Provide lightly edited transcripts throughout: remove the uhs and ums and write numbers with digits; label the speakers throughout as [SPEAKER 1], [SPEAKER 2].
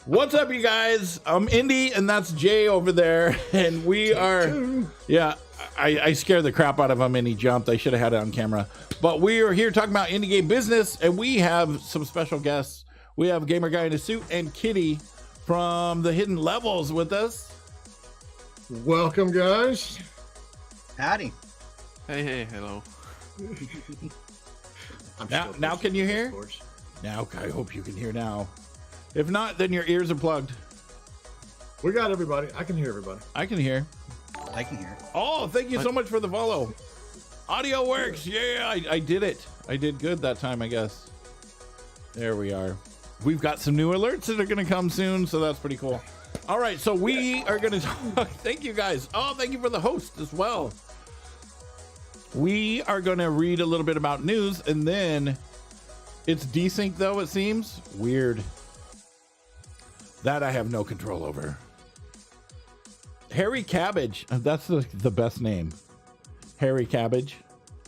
[SPEAKER 1] What's up, you guys? I'm Indy, and that's Jay over there, and we are. Yeah, I scared the crap out of him, and he jumped. I should have had it on camera, but we are here talking about indie game business, and we have some special guests. We have Gamer Guy in a Suit and Kitty from the Hidden Levels with us.
[SPEAKER 2] Welcome, guys.
[SPEAKER 3] Howdy.
[SPEAKER 4] Hey, hello.
[SPEAKER 1] Now can you hear? Now, I hope you can hear now. If not, then your ears are plugged.
[SPEAKER 2] We got everybody. I can hear everybody.
[SPEAKER 1] I can hear.
[SPEAKER 3] I can hear.
[SPEAKER 1] Oh, thank you so much for the follow. Audio works. Yeah, I did it. I did good that time, I guess. There we are. We've got some new alerts that are going to come soon, so that's pretty cool. All right, so we are going to talk. Thank you, guys. Oh, thank you for the host as well. We are going to read a little bit about news, and then it's desync, though, it seems. Weird. That I have no control over. Harry Cabbage. That's the best name. Harry Cabbage.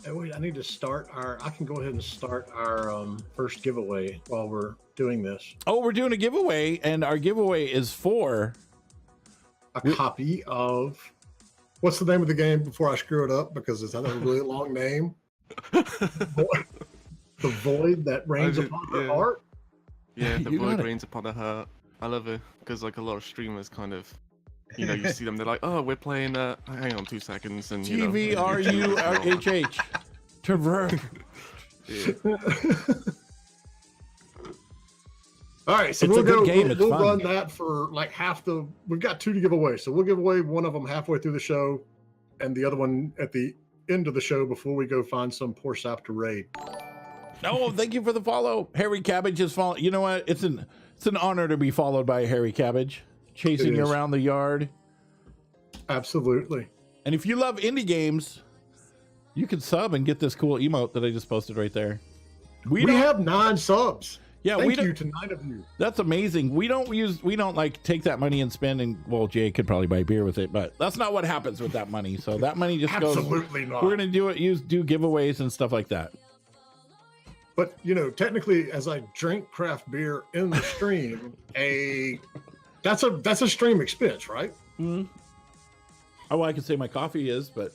[SPEAKER 2] Hey, wait, I need to start I can go ahead and start our first giveaway while we're doing this.
[SPEAKER 1] Oh, we're doing a giveaway, and our giveaway is for
[SPEAKER 2] a copy of, what's the name of the game before I screw it up, because it's a really long name. The Void That Reigns Upon the Heart.
[SPEAKER 4] Yeah, the Void Reigns Upon the Heart. I love it because like a lot of streamers kind of, you know, you see them, they're like, oh, we're playing. Hang on 2 seconds, and
[SPEAKER 1] TVRURHH. Traverse.
[SPEAKER 2] All right, so we'll run that for like half the. We've got 2 to give away, so we'll give away one of them halfway through the show, and the other one at the end of the show before we go find some poor sap to raid.
[SPEAKER 1] Oh, thank you for the follow. Harry Cabbage is following. You know what? It's an honor to be followed by a Harry Cabbage, chasing you around the yard.
[SPEAKER 2] Absolutely.
[SPEAKER 1] And if you love indie games, you can sub and get this cool emote that I just posted right there.
[SPEAKER 2] We have 9 subs.
[SPEAKER 1] Yeah,
[SPEAKER 2] thank you to 9 of you.
[SPEAKER 1] That's amazing. We don't like take that money and spend, and well, Jay could probably buy beer with it, but that's not what happens with that money. So that money just goes.
[SPEAKER 2] Absolutely not. We're
[SPEAKER 1] gonna do giveaways and stuff like that.
[SPEAKER 2] But you know, technically, as I drink craft beer in the stream, that's a stream expense, right?
[SPEAKER 1] Mm-hmm. Oh, I can say my coffee is, but.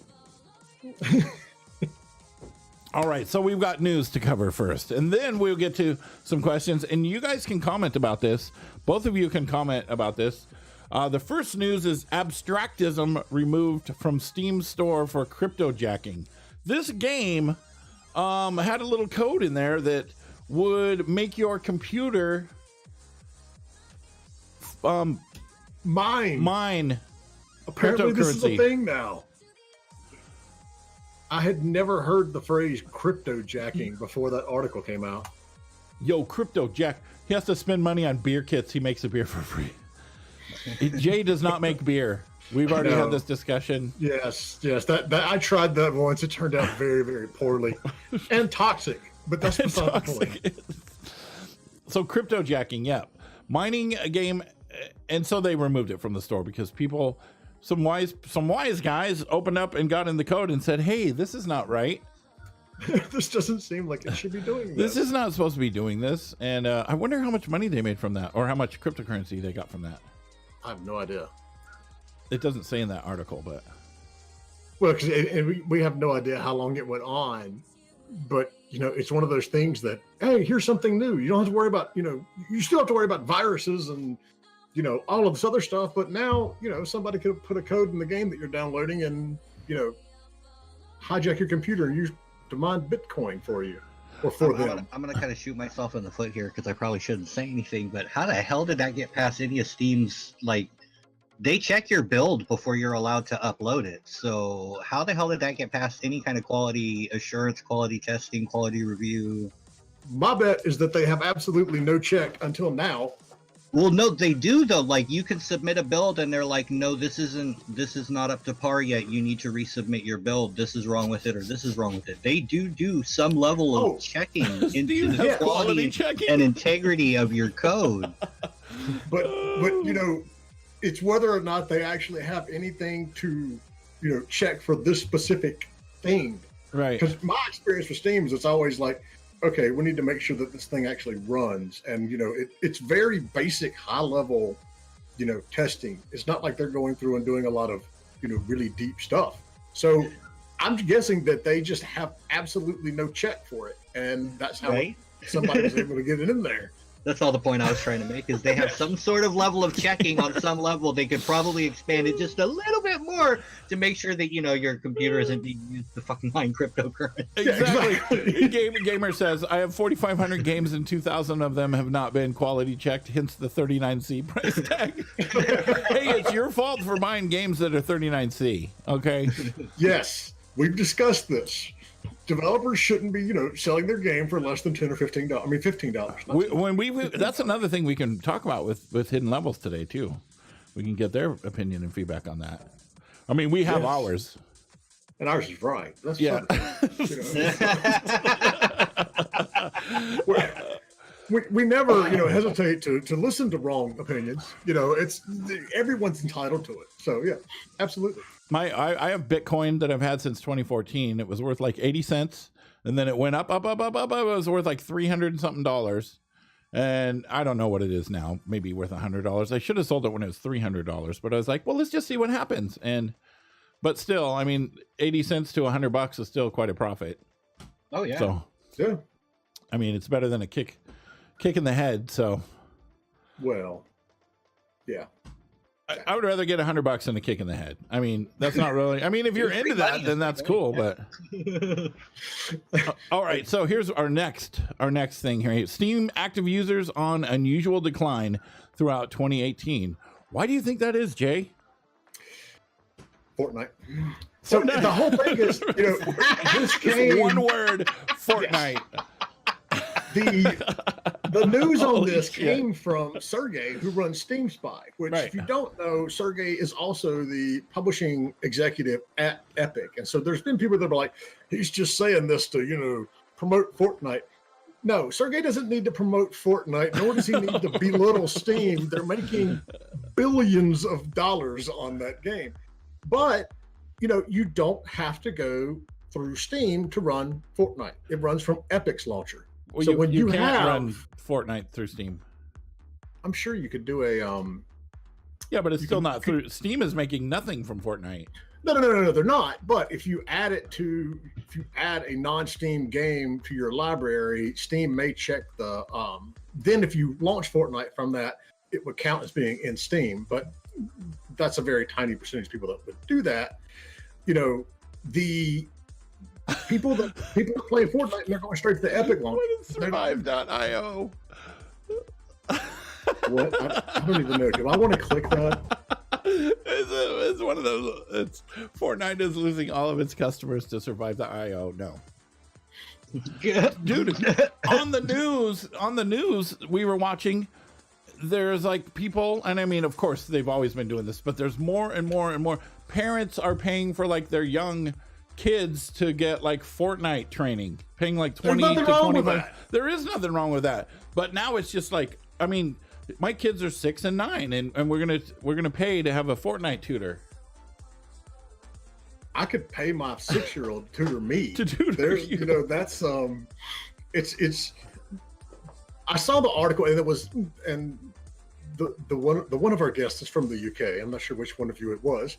[SPEAKER 1] All right, so we've got news to cover first, and then we'll get to some questions, and you guys can comment about this. Both of you can comment about this. The first news is Abstractism removed from Steam store for cryptojacking. This game had a little code in there that would make your computer mine
[SPEAKER 2] Apparently this is a thing now. I had never heard the phrase cryptojacking before that article came out.
[SPEAKER 1] Yo, cryptojack. He has to spend money on beer kits. He makes a beer for free. Jay does not make beer. We've already had this discussion.
[SPEAKER 2] Yes. That I tried that once. It turned out very, very poorly and toxic. But that's beside the point.
[SPEAKER 1] So cryptojacking, yeah, mining a game, and so they removed it from the store because people. Some wise guys opened up and got in the code and said, hey, this is not right.
[SPEAKER 2] This doesn't seem like it should be doing
[SPEAKER 1] this. This is not supposed to be doing this. And I wonder how much money they made from that, or how much cryptocurrency they got from that.
[SPEAKER 2] I have no idea.
[SPEAKER 1] It doesn't say in that article, but.
[SPEAKER 2] Well, because we have no idea how long it went on. But, you know, it's one of those things that, hey, here's something new. You don't have to worry about, you know, you still have to worry about viruses and, you know, all of this other stuff, but now, you know, somebody could put a code in the game that you're downloading and, you know, hijack your computer and use to mine Bitcoin for you or for them.
[SPEAKER 3] I'm gonna kind of shoot myself in the foot here because I probably shouldn't say anything, but how the hell did that get past any of Steam's, like, they check your build before you're allowed to upload it. So how the hell did that get past any kind of quality assurance, quality testing, quality review?
[SPEAKER 2] My bet is that they have absolutely no check until now.
[SPEAKER 3] Well, no, they do though. Like you can submit a build and they're like, no, this is not up to par yet. You need to resubmit your build. This is wrong with it, or this is wrong with it. They do some level of checking into the quality and integrity of your code.
[SPEAKER 2] But you know, it's whether or not they actually have anything to, you know, check for this specific thing.
[SPEAKER 1] Right.
[SPEAKER 2] Because my experience with Steam is it's always like, okay, we need to make sure that this thing actually runs. And, it's very basic, high level, testing. It's not like they're going through and doing a lot of, really deep stuff. So I'm guessing that they just have absolutely no check for it. And that's how somebody was able to get it in there.
[SPEAKER 3] That's all the point I was trying to make, is they have some sort of level of checking on some level. They could probably expand it just a little bit more to make sure that, your computer isn't being used to fucking mine cryptocurrency.
[SPEAKER 1] Exactly. Gamer says, I have 4,500 games and 2,000 of them have not been quality checked, hence the 39C price tag. Hey, it's your fault for buying games that are 39C, okay?
[SPEAKER 2] Yes, we've discussed this. Developers shouldn't be, selling their game for less than $10 or $15. I mean, $15.
[SPEAKER 1] That's another thing we can talk about with Hidden Levels today too. We can get their opinion and feedback on that. I mean, we have ours,
[SPEAKER 2] and ours is right. That's we never, hesitate to listen to wrong opinions. It's everyone's entitled to it. So yeah, absolutely.
[SPEAKER 1] I have Bitcoin that I've had since 2014. It was worth like 80 cents, and then it went up. It was worth like $300 and something, and I don't know what it is now. Maybe worth $100. I should have sold it when it was $300, but I was like, well, let's just see what happens. But still, I mean, 80 cents to $100 is still quite a profit.
[SPEAKER 3] Oh yeah.
[SPEAKER 1] So
[SPEAKER 2] yeah,
[SPEAKER 1] I mean, it's better than a kick in the head. So,
[SPEAKER 2] well, yeah.
[SPEAKER 1] I would rather get $100 than a kick in the head. I mean, that's not really. I mean, if you're into that, then that's cool. But all right. So here's our next thing here. Steam active users on unusual decline throughout 2018. Why do you think that is, Jay?
[SPEAKER 2] Fortnite. So the whole thing is, this game.
[SPEAKER 1] One word, Fortnite.
[SPEAKER 2] The news on this came from Sergey, who runs Steam Spy, which, if you don't know, Sergey is also the publishing executive at Epic. And so there's been people that are like, he's just saying this to, promote Fortnite. No, Sergey doesn't need to promote Fortnite, nor does he need to belittle Steam. They're making billions of dollars on that game. But, you don't have to go through Steam to run Fortnite. It runs from Epic's launcher.
[SPEAKER 1] Well,
[SPEAKER 2] so when you
[SPEAKER 1] can't run Fortnite through Steam.
[SPEAKER 2] I'm sure you could do a
[SPEAKER 1] yeah, but it's still not through. Steam is making nothing from Fortnite.
[SPEAKER 2] No, they're not. But if you add a non-Steam game to your library, Steam may check the then if you launch Fortnite from that, it would count as being in Steam. But that's a very tiny percentage of people that would do that. The people that play Fortnite, and they're going straight to the Epic launch.
[SPEAKER 1] What is Survive.io?
[SPEAKER 2] What? I don't even know. Do I want to click that?
[SPEAKER 1] It's one of those. Fortnite is losing all of its customers to Survive.io. No. Dude, on the news we were watching, there's like people, and I mean, of course, they've always been doing this, but there's more and more and more parents are paying for like their young kids to get like Fortnite training, paying like 20 to 25. There is nothing wrong with that. But now it's just like, I mean, my kids are 6 and 9, and we're gonna pay to have a Fortnite tutor.
[SPEAKER 2] I could pay my 6-year-old tutor me.
[SPEAKER 1] To tutor
[SPEAKER 2] There's,
[SPEAKER 1] you.
[SPEAKER 2] That's it's. I saw the article, and it was, and the one of our guests is from the UK. I'm not sure which one of you it was.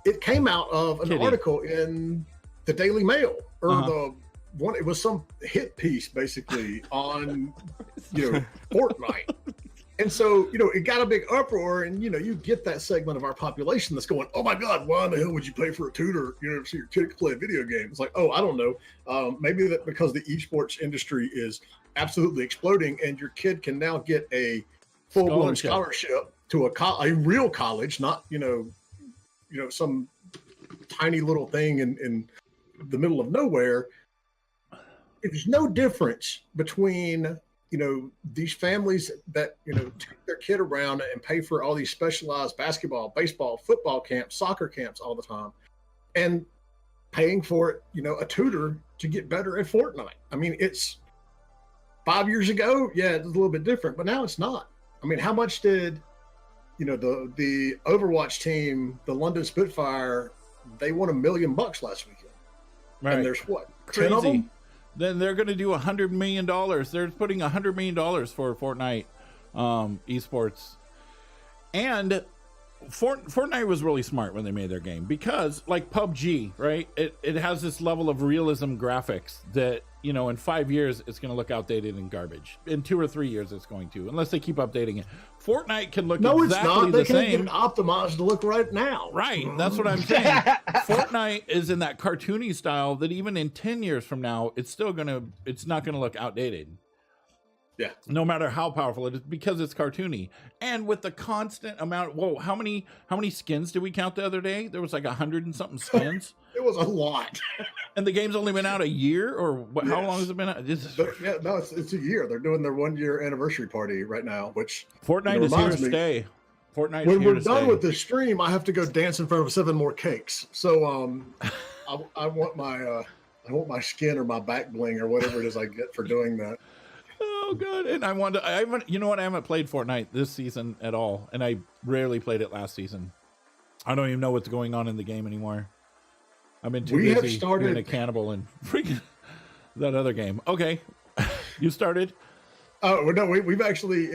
[SPEAKER 2] It came out of an article in the Daily Mail, or the one. It was some hit piece basically on, Fortnite. And so, it got a big uproar, and, you get that segment of our population that's going, oh my God, why in the hell would you pay for a tutor, so your kid could play a video game? It's like, oh, I don't know. Maybe that because the esports industry is absolutely exploding, and your kid can now get a full-blown scholarship to a real college, not, some tiny little thing in the middle of nowhere. There's no difference between these families that take their kid around and pay for all these specialized basketball, baseball, football camps, soccer camps all the time, and paying for a tutor to get better at Fortnite. I mean, it's 5 years ago, yeah, it's a little bit different, but now it's not. I mean, how much did the Overwatch team, the London Spitfire, they won $1 million last weekend,
[SPEAKER 1] right?
[SPEAKER 2] And there's what, 10 of them?
[SPEAKER 1] then they're going to do $100 million. They're putting $100 million for Fortnite esports. And Fortnite was really smart when they made their game, because like PUBG, right? It has this level of realism graphics that, you know, in 5 years it's going to look outdated and garbage. In 2 or 3 years it's going to, unless they keep updating it. Fortnite can look exactly the same. No, it's not.
[SPEAKER 2] They can't get it optimized to look right now.
[SPEAKER 1] Right. That's what I'm saying. Fortnite is in that cartoony style that even in 10 years from now, it's not going to look outdated.
[SPEAKER 2] Yeah.
[SPEAKER 1] No matter how powerful it is, because it's cartoony. And with the constant amount, how many skins did we count the other day? There was like 100 and something skins.
[SPEAKER 2] It was a lot.
[SPEAKER 1] And the game's only been out a year, or what? Yes. How long has it been out?
[SPEAKER 2] It's a year. They're doing their 1 year anniversary party right now, which
[SPEAKER 1] Fortnite is here to stay. Fortnite.
[SPEAKER 2] When we're done with this stream, I have to go dance in front of 7 more cakes. So I want my skin or my back bling or whatever it is I get for doing that.
[SPEAKER 1] Oh god! And I haven't played Fortnite this season at all, and I rarely played it last season. I don't even know what's going on in the game anymore. I've been too busy being a cannibal and freaking that other game. Okay, you started.
[SPEAKER 2] Oh no, we've actually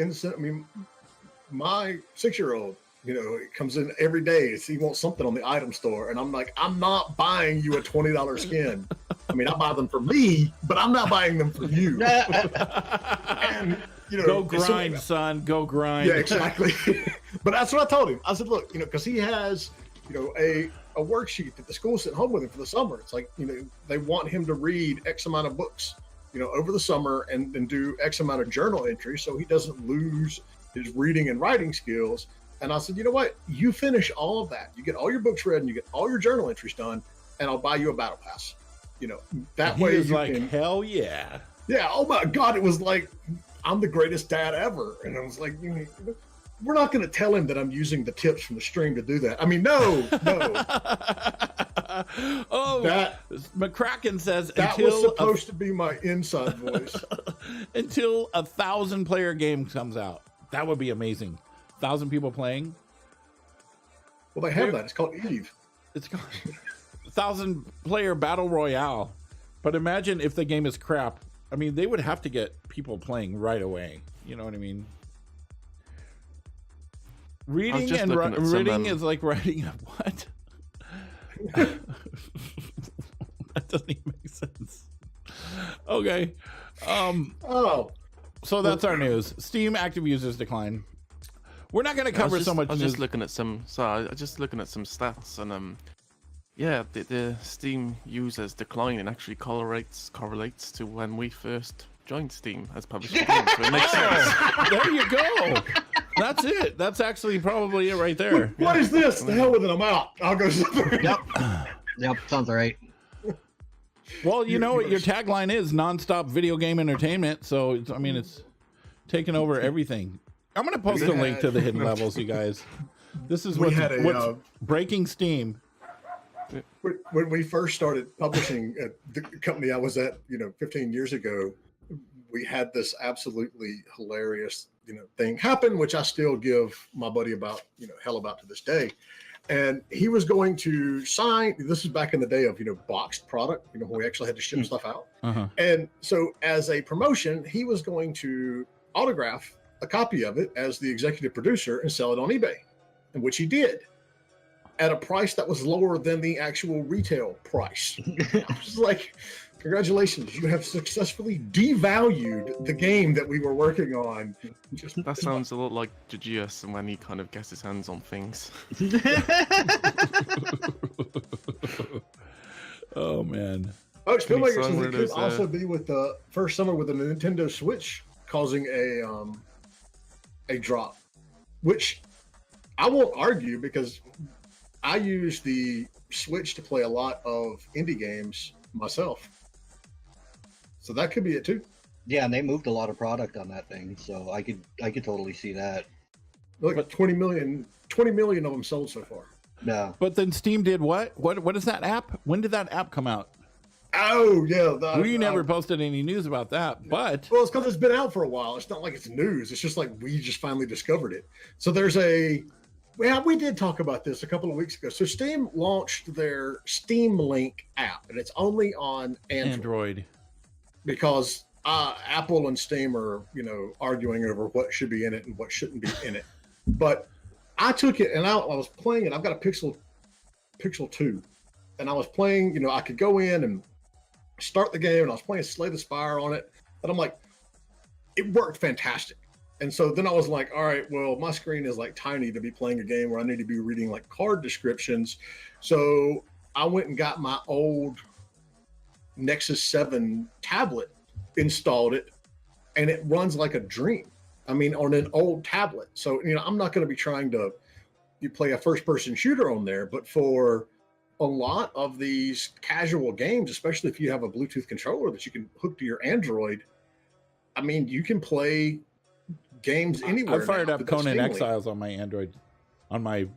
[SPEAKER 2] my 6-year-old, you know, it comes in every day. He wants something on the item store, and I'm like, I'm not buying you a $20 skin. I mean, I buy them for me, but I'm not buying them for you. And, you know,
[SPEAKER 1] go grind, son. Go grind.
[SPEAKER 2] Yeah, exactly. But that's what I told him. I said, look, you know, because he has, you know, a worksheet that the school sent home with him for the summer. It's like, you know, they want him to read X amount of books, you know, over the summer and do X amount of journal entries so he doesn't lose his reading and writing skills. And I said, you know what? You finish all of that. You get all your books read and you get all your journal entries done, and I'll buy you a battle pass. You know, that way
[SPEAKER 1] you like, hell yeah.
[SPEAKER 2] Yeah. Oh my God. It was like, I'm the greatest dad ever. And I was like, we're not going to tell him that I'm using the tips from the stream to do that. I mean, no.
[SPEAKER 1] McCracken says
[SPEAKER 2] that was supposed to be my inside voice.
[SPEAKER 1] Until a 1,000-player game comes out. That would be amazing. 1,000 people playing.
[SPEAKER 2] Well, they have that. It's called Eve.
[SPEAKER 1] It's called 1,000-player battle royale. But imagine if the game is crap. I mean, they would have to get people playing right away. You know what I mean? Reading is like writing a what? That doesn't even make sense. Okay. So that's our news. Steam active users decline. We're not going to cover so much.
[SPEAKER 4] I was just looking at some stats, and yeah, the Steam users declining actually correlates to when we first joined Steam as publishing games. So it makes sense.
[SPEAKER 1] There you go. That's it. That's actually probably it right there.
[SPEAKER 2] What is this? The hell with it. I'm out. I'll go somewhere.
[SPEAKER 3] Yep. Sounds all right.
[SPEAKER 1] Well, you know what your tagline is: nonstop video game entertainment. So it's taken over everything. I'm going to post a link to the hidden levels, you guys. This is what's breaking Steam.
[SPEAKER 2] When we first started publishing at the company I was at, 15 years ago, we had this absolutely hilarious, thing happen, which I still give my buddy hell about to this day. And he was going to sign, this is back in the day of, boxed product, when we actually had to ship stuff out.
[SPEAKER 1] Uh-huh.
[SPEAKER 2] And so as a promotion, he was going to autograph a copy of it as the executive producer and sell it on eBay, and which he did at a price that was lower than the actual retail price. I was like, congratulations, you have successfully devalued the game that we were working on.
[SPEAKER 4] That sounds a lot like Jujus when he kind of gets his hands on things.
[SPEAKER 1] Oh, man.
[SPEAKER 2] Oh, Spielmaker says it could also be with the first summer with the Nintendo Switch causing a drop, which I won't argue because I use the Switch to play a lot of indie games myself. So that could be it too.
[SPEAKER 3] Yeah, and they moved a lot of product on that thing, so I could totally see that.
[SPEAKER 2] Look, 20 million of them sold so far.
[SPEAKER 3] Yeah.
[SPEAKER 1] But then Steam did what? What is that app? When did that app come out?
[SPEAKER 2] Oh, yeah.
[SPEAKER 1] We never posted any news about that, but...
[SPEAKER 2] Well, it's because it's been out for a while. It's not like it's news. It's just like we just finally discovered it. So there's we did talk about this a couple of weeks ago. So Steam launched their Steam Link app, and it's only on Android. because Apple and Steam are, arguing over what should be in it and what shouldn't be in it. But I took it and I was playing it. I've got a Pixel 2, and I was playing. I could go in and start the game, and I was playing Slay the Spire on it, and I'm like, it worked fantastic. And so then I was like, all right, well, my screen is like tiny to be playing a game where I need to be reading like card descriptions. So I went and got my old Nexus 7 tablet, installed it, and it runs like a dream. I mean, on an old tablet. So, I'm not going to be trying to play a first-person shooter on there, but for a lot of these casual games, especially if you have a Bluetooth controller that you can hook to your Android, I mean, you can play games anywhere.
[SPEAKER 1] I fired
[SPEAKER 2] now
[SPEAKER 1] up
[SPEAKER 2] with
[SPEAKER 1] Conan
[SPEAKER 2] Steam Link.
[SPEAKER 1] Exiles on my Android, on my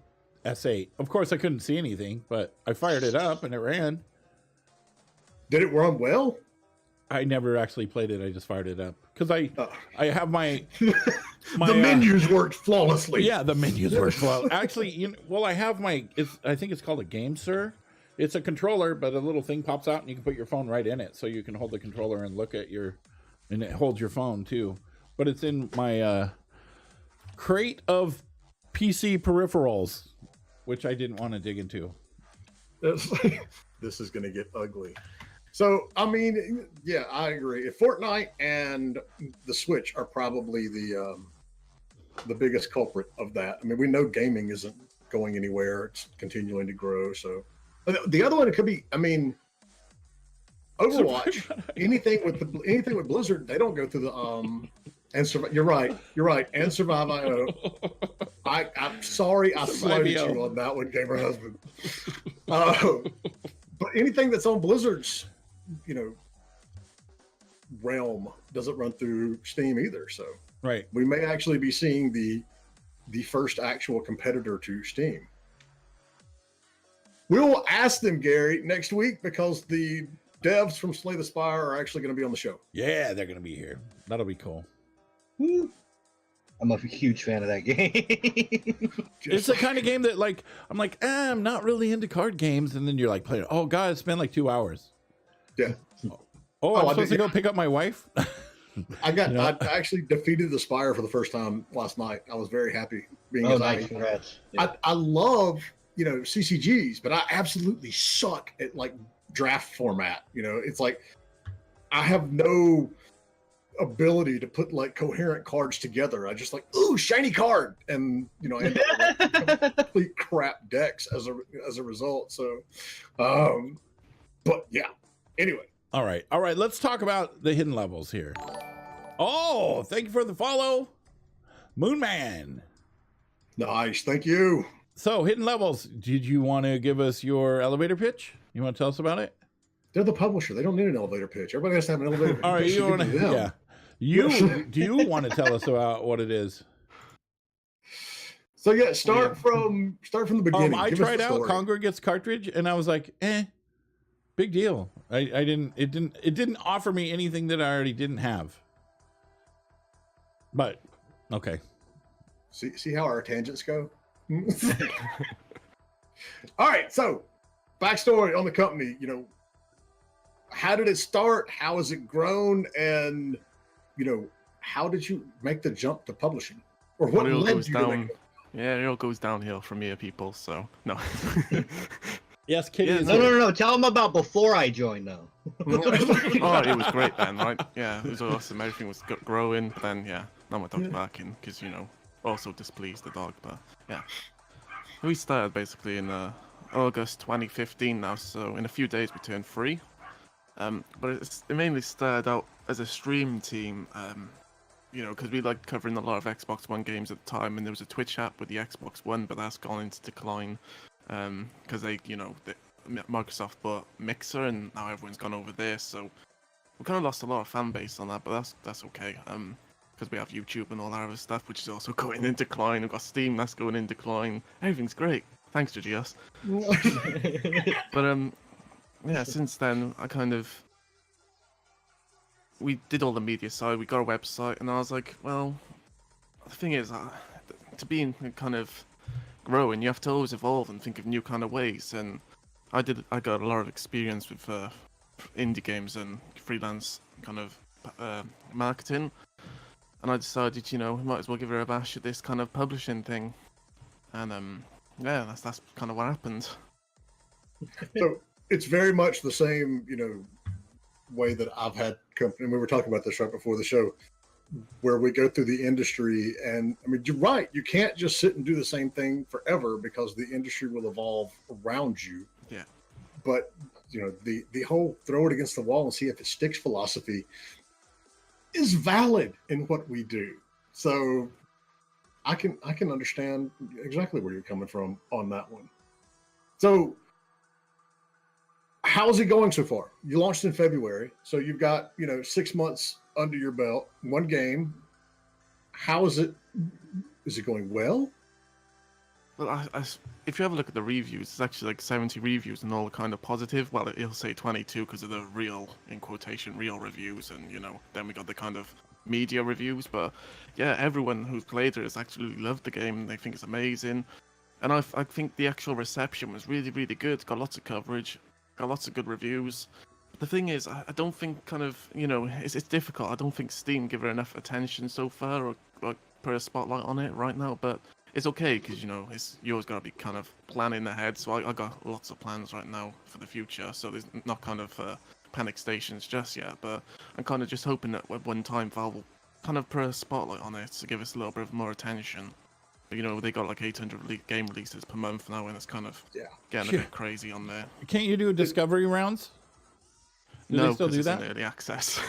[SPEAKER 1] S8. Of course, I couldn't see anything, but I fired it up and it ran.
[SPEAKER 2] Did it run well?
[SPEAKER 1] I never actually played it. I just fired it up because I have my
[SPEAKER 2] the menus worked flawlessly.
[SPEAKER 1] Yeah, the menus worked well. Actually, I have I think it's called a Game Sir. It's a controller, but a little thing pops out and you can put your phone right in it, so you can hold the controller and look at and it holds your phone too. But it's in my crate of PC peripherals, which I didn't want to dig into.
[SPEAKER 2] This is going to get ugly. So, I mean, yeah, I agree. Fortnite and the Switch are probably the biggest culprit of that. I mean, we know gaming isn't going anywhere; it's continuing to grow. So, the other one, it could be. I mean, Overwatch. anything with Blizzard, they don't go through the and You're right. And Survive.io. I'm sorry, I slighted you on that one, gamer husband. But anything that's on Blizzard's realm doesn't run through Steam either. So
[SPEAKER 1] right,
[SPEAKER 2] we may actually be seeing the first actual competitor to Steam. We will ask them, Gary, next week, because the devs from Slay the Spire are actually going to be on the show.
[SPEAKER 1] Yeah, they're going to be here. That'll be cool.
[SPEAKER 3] I'm a huge fan of that game.
[SPEAKER 1] It's the kind of game that I'm like, I'm not really into card games, and then you're like playing. Oh God, it's been like 2 hours.
[SPEAKER 2] Yeah.
[SPEAKER 1] Oh, I'm supposed to go pick up my wife.
[SPEAKER 2] I actually defeated the Spire for the first time last night. I was very happy being
[SPEAKER 3] nice. Congrats. Yeah.
[SPEAKER 2] I love CCGs, but I absolutely suck at draft format. It's like I have no ability to put coherent cards together. I just ooh, shiny card, and I end up with complete crap decks as a result. So, but yeah. Anyway.
[SPEAKER 1] All right. Let's talk about the hidden levels here. Oh, thank you for the follow, Moonman.
[SPEAKER 2] Nice, thank you.
[SPEAKER 1] So, hidden levels. Did you want to give us your elevator pitch? You want to tell us about it?
[SPEAKER 2] They're the publisher. They don't need an elevator pitch. Everybody has to have an elevator pitch.
[SPEAKER 1] All right, you want to? Yeah. Do you want to tell us about what it is?
[SPEAKER 2] So yeah, start from the beginning.
[SPEAKER 1] I tried out Congregate's cartridge, and I was like, big deal. It didn't offer me anything that I already didn't have. But okay.
[SPEAKER 2] See how our tangents go? All right, so backstory on the company. How did it start? How has it grown? And how did you make the jump to publishing? Or what led you to make it?
[SPEAKER 4] Yeah, it all goes downhill from here, people. So no.
[SPEAKER 1] Yes, Kitty.
[SPEAKER 3] Yeah, no. Tell them about before I joined, though.
[SPEAKER 4] Oh, it was great then, right? Yeah, it was awesome. Everything was growing. But then, yeah, now my dog's barking because also displeased the dog. But yeah, we started basically in August 2015 now. So in a few days we turned 3. But it mainly started out as a stream team. Because we liked covering a lot of Xbox One games at the time, and there was a Twitch app with the Xbox One, but that's gone into decline. Because Microsoft bought Mixer, and now everyone's gone over there. So we kind of lost a lot of fan base on that, but that's okay. Because we have YouTube and all that other stuff, which is also going in decline. We've got Steam, that's going in decline. Everything's great. Thanks, GGS. But yeah, since then we did all the media side. We got a website, and I was like, well, the thing is, to be in kind of growing, you have to always evolve and think of new kind of ways. And I got a lot of experience with indie games and freelance kind of marketing, and I decided, we might as well give it a bash at this kind of publishing thing, and yeah, that's kind of what happened.
[SPEAKER 2] So it's very much the same, way that I've had company. And we were talking about this right before the show, where we go through the industry, and I mean, you're right. You can't just sit and do the same thing forever because the industry will evolve around you.
[SPEAKER 4] Yeah.
[SPEAKER 2] But the whole throw it against the wall and see if it sticks philosophy is valid in what we do. So I can understand exactly where you're coming from on that one. So how's it going so far? You launched in February, so you've got 6 months under your belt, one game. How is it? Is it going well?
[SPEAKER 4] Well, if you have a look at the reviews, it's actually like 70 reviews and all kind of positive. Well, it'll say 22 because of the real, in quotation, real reviews, and then we got the kind of media reviews. But yeah, everyone who's played it has actually loved the game. They think it's amazing, and I think the actual reception was really, really good. Got lots of coverage. Got lots of good reviews. But the thing is, I don't think it's difficult. I don't think Steam give it enough attention so far, or put a spotlight on it right now. But it's okay because you always got to be kind of planning ahead. So I got lots of plans right now for the future. So there's not kind of panic stations just yet. But I'm kind of just hoping that at one time Valve will kind of put a spotlight on it to give us a little bit of more attention. They got like 800 game releases per month now, and it's kind of getting a bit crazy on there.
[SPEAKER 1] Can't you do discovery rounds? Do
[SPEAKER 4] no,
[SPEAKER 1] they still do
[SPEAKER 4] it's
[SPEAKER 1] that?
[SPEAKER 4] in early access.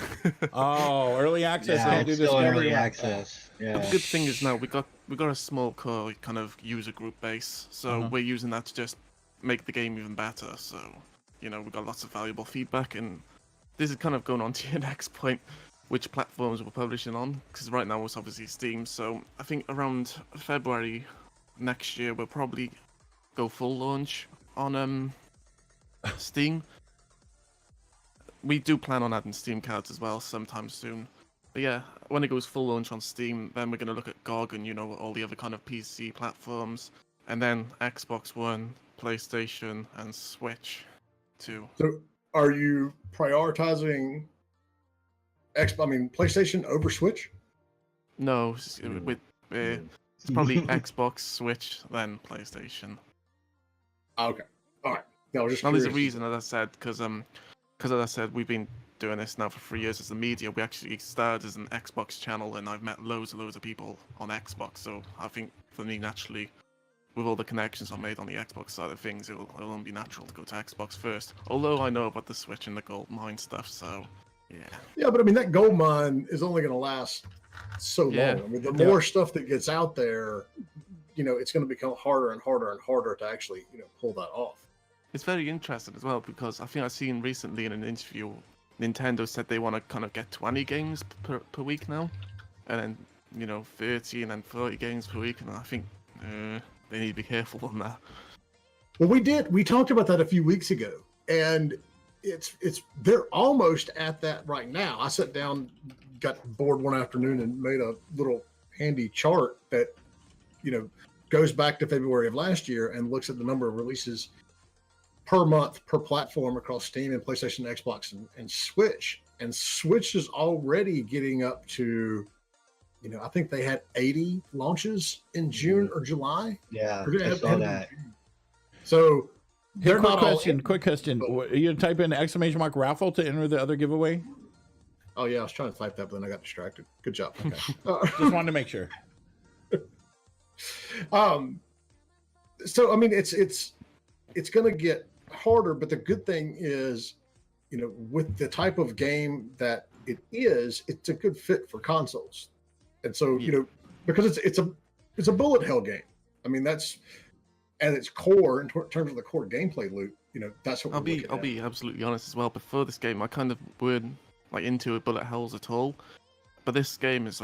[SPEAKER 1] Oh, early access.
[SPEAKER 3] Yeah,
[SPEAKER 1] Don't do
[SPEAKER 3] it's still
[SPEAKER 1] discovery
[SPEAKER 3] early
[SPEAKER 1] rounds.
[SPEAKER 3] access. Yeah.
[SPEAKER 4] But the good thing is now we got a small core kind of user group base, so we're using that to just make the game even better. So we got lots of valuable feedback, and this is kind of going on to your next point, which platforms we're publishing on, because right now it's obviously Steam. So I think around February next year we'll probably go full launch on Steam. We do plan on adding Steam cards as well sometime soon. But yeah, when it goes full launch on Steam, then we're going to look at GOG and all the other kind of PC platforms, and then Xbox One, PlayStation, and Switch too.
[SPEAKER 2] So are you prioritizing PlayStation over Switch?
[SPEAKER 4] No, it's probably Xbox, Switch, then PlayStation.
[SPEAKER 2] Okay, all right. No, just
[SPEAKER 4] Now there's a
[SPEAKER 2] curious.
[SPEAKER 4] reason, as I said, because as I said, we've been doing this now for 3 years as a media. We actually started as an Xbox channel, and I've met loads of people on Xbox. So I think for me, naturally, with all the connections I've made on the Xbox side of things, it'll only be natural to go to Xbox first. Although I know about the Switch and the gold mine stuff, so yeah.
[SPEAKER 2] Yeah, but I mean that gold mine is only going to last so
[SPEAKER 4] Yeah.
[SPEAKER 2] long. I mean, the more stuff that gets out there, it's going to become harder and harder and harder to actually, pull that off.
[SPEAKER 4] It's very interesting as well, because I think I've seen recently in an interview, Nintendo said they want to kind of get 20 games per week now, and then 30 and then 40 games per week, and I think they need to be careful on that.
[SPEAKER 2] Well, we talked about that a few weeks ago, and they're almost at that right now. I sat down, got bored one afternoon, and made a little handy chart that goes back to February of last year and looks at the number of releases per month per platform across Steam and PlayStation, Xbox, and Switch. And Switch is already getting up to, I think they had 80 launches in June or July.
[SPEAKER 3] Yeah,
[SPEAKER 2] We're gonna
[SPEAKER 3] I saw
[SPEAKER 2] have-
[SPEAKER 3] that.
[SPEAKER 2] So
[SPEAKER 1] Hey,
[SPEAKER 2] they're not all
[SPEAKER 1] quick question. You type in / raffle to enter the other giveaway?
[SPEAKER 2] Oh yeah, I was trying to type that, but then I got distracted. Good job. Okay.
[SPEAKER 1] Just wanted to make sure.
[SPEAKER 2] So I mean, it's going to get harder, but the good thing is, with the type of game that it is, it's a good fit for consoles. And so, because it's a bullet hell game. I mean, that's at its core in terms of the core gameplay loop. That's what
[SPEAKER 4] I'll be absolutely honest as well. Before this game, I kind of weren't into bullet hells at all, but this game is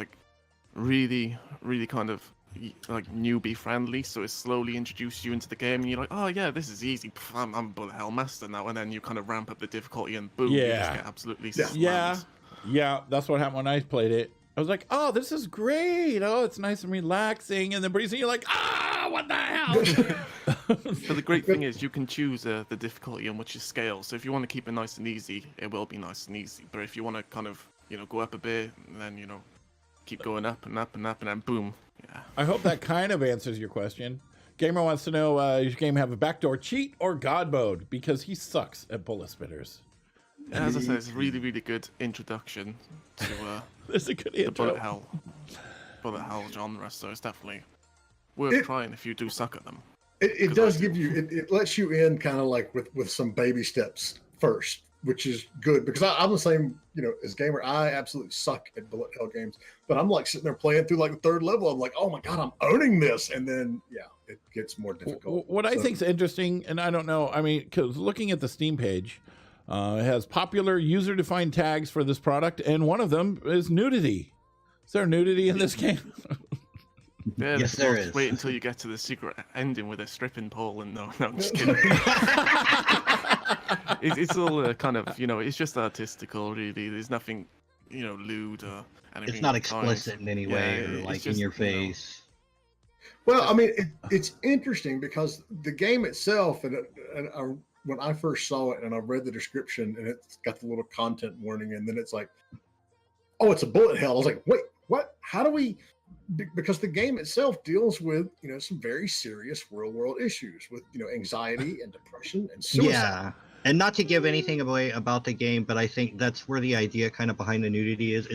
[SPEAKER 4] really, really kind of newbie friendly. So it slowly introduces you into the game, and you're like, oh yeah, this is easy. I'm a bullet hell master now, and then you kind of ramp up the difficulty, and boom, you just get absolutely slammed.
[SPEAKER 1] Yeah. That's what happened when I played it. I was like, oh, this is great. Oh, it's nice and relaxing, and then pretty soon you're like, ah. what the hell?
[SPEAKER 4] But the great thing is you can choose the difficulty on which you scale. So if you want to keep it nice and easy, it will be nice and easy. But if you want to kind of, go up a bit and then, keep going up and up and up and then boom. Yeah.
[SPEAKER 1] I hope that kind of answers your question. Gamer wants to know, does your game have a backdoor cheat or God mode? Because he sucks at bullet spitters.
[SPEAKER 4] Yeah, as I said, it's a really, really good introduction to
[SPEAKER 1] That's a good
[SPEAKER 4] the
[SPEAKER 1] intro.
[SPEAKER 4] bullet hell genre. So it's definitely worth trying if you do suck at them.
[SPEAKER 2] It does give you, it lets you in kind of like with some baby steps first, which is good because I'm the same, as gamer. I absolutely suck at bullet hell games, but I'm like sitting there playing through like the third level. I'm like, oh my God, I'm owning this. And then, it gets more difficult.
[SPEAKER 1] What I think is interesting, and I don't know, because looking at the Steam page, it has popular user-defined tags for this product, and one of them is nudity. Is there nudity in this game?
[SPEAKER 4] Yeah,
[SPEAKER 3] Yes, there is.
[SPEAKER 4] Wait until you get to the secret ending with a stripping pole and no, I'm just kidding. It's all kind of, it's just artistical, really. There's nothing, lewd or anything.
[SPEAKER 3] It's not
[SPEAKER 4] of the kind.
[SPEAKER 3] explicit in any way or
[SPEAKER 4] it's
[SPEAKER 3] like
[SPEAKER 4] just,
[SPEAKER 3] in your face.
[SPEAKER 2] Well, it's interesting because the game itself, and when I first saw it and I read the description and it's got the little content warning, and then it's like, oh, it's a bullet hell. I was like, wait, what? How do we? Because the game itself deals with some very serious real world issues with anxiety and depression and suicide.
[SPEAKER 3] Yeah. And not to give anything away about the game, but I think that's where the idea kind of behind the nudity is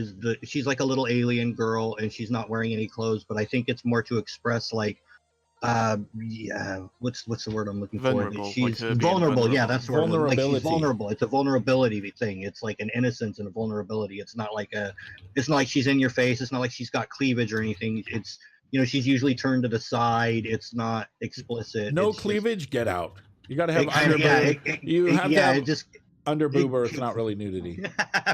[SPEAKER 3] she's like a little alien girl and she's not wearing any clothes, but I think it's more to express like what's the word I'm looking
[SPEAKER 4] vulnerable,
[SPEAKER 3] for? She's
[SPEAKER 4] like
[SPEAKER 3] vulnerable. Yeah, that's the word. Like she's
[SPEAKER 1] Vulnerability.
[SPEAKER 3] vulnerable. It's a vulnerability thing. It's like an innocence and a vulnerability. It's not like she's in your face. It's not like she's got cleavage or anything. It's she's usually turned to the side. It's not explicit.
[SPEAKER 1] No
[SPEAKER 3] it's
[SPEAKER 1] cleavage, get out. You got to have
[SPEAKER 3] It kinda-
[SPEAKER 1] under
[SPEAKER 3] yeah,
[SPEAKER 1] boob.
[SPEAKER 3] it-
[SPEAKER 1] You
[SPEAKER 3] it-
[SPEAKER 1] have
[SPEAKER 3] yeah,
[SPEAKER 1] to
[SPEAKER 3] it
[SPEAKER 1] have
[SPEAKER 3] just
[SPEAKER 1] under boob or it's not really nudity.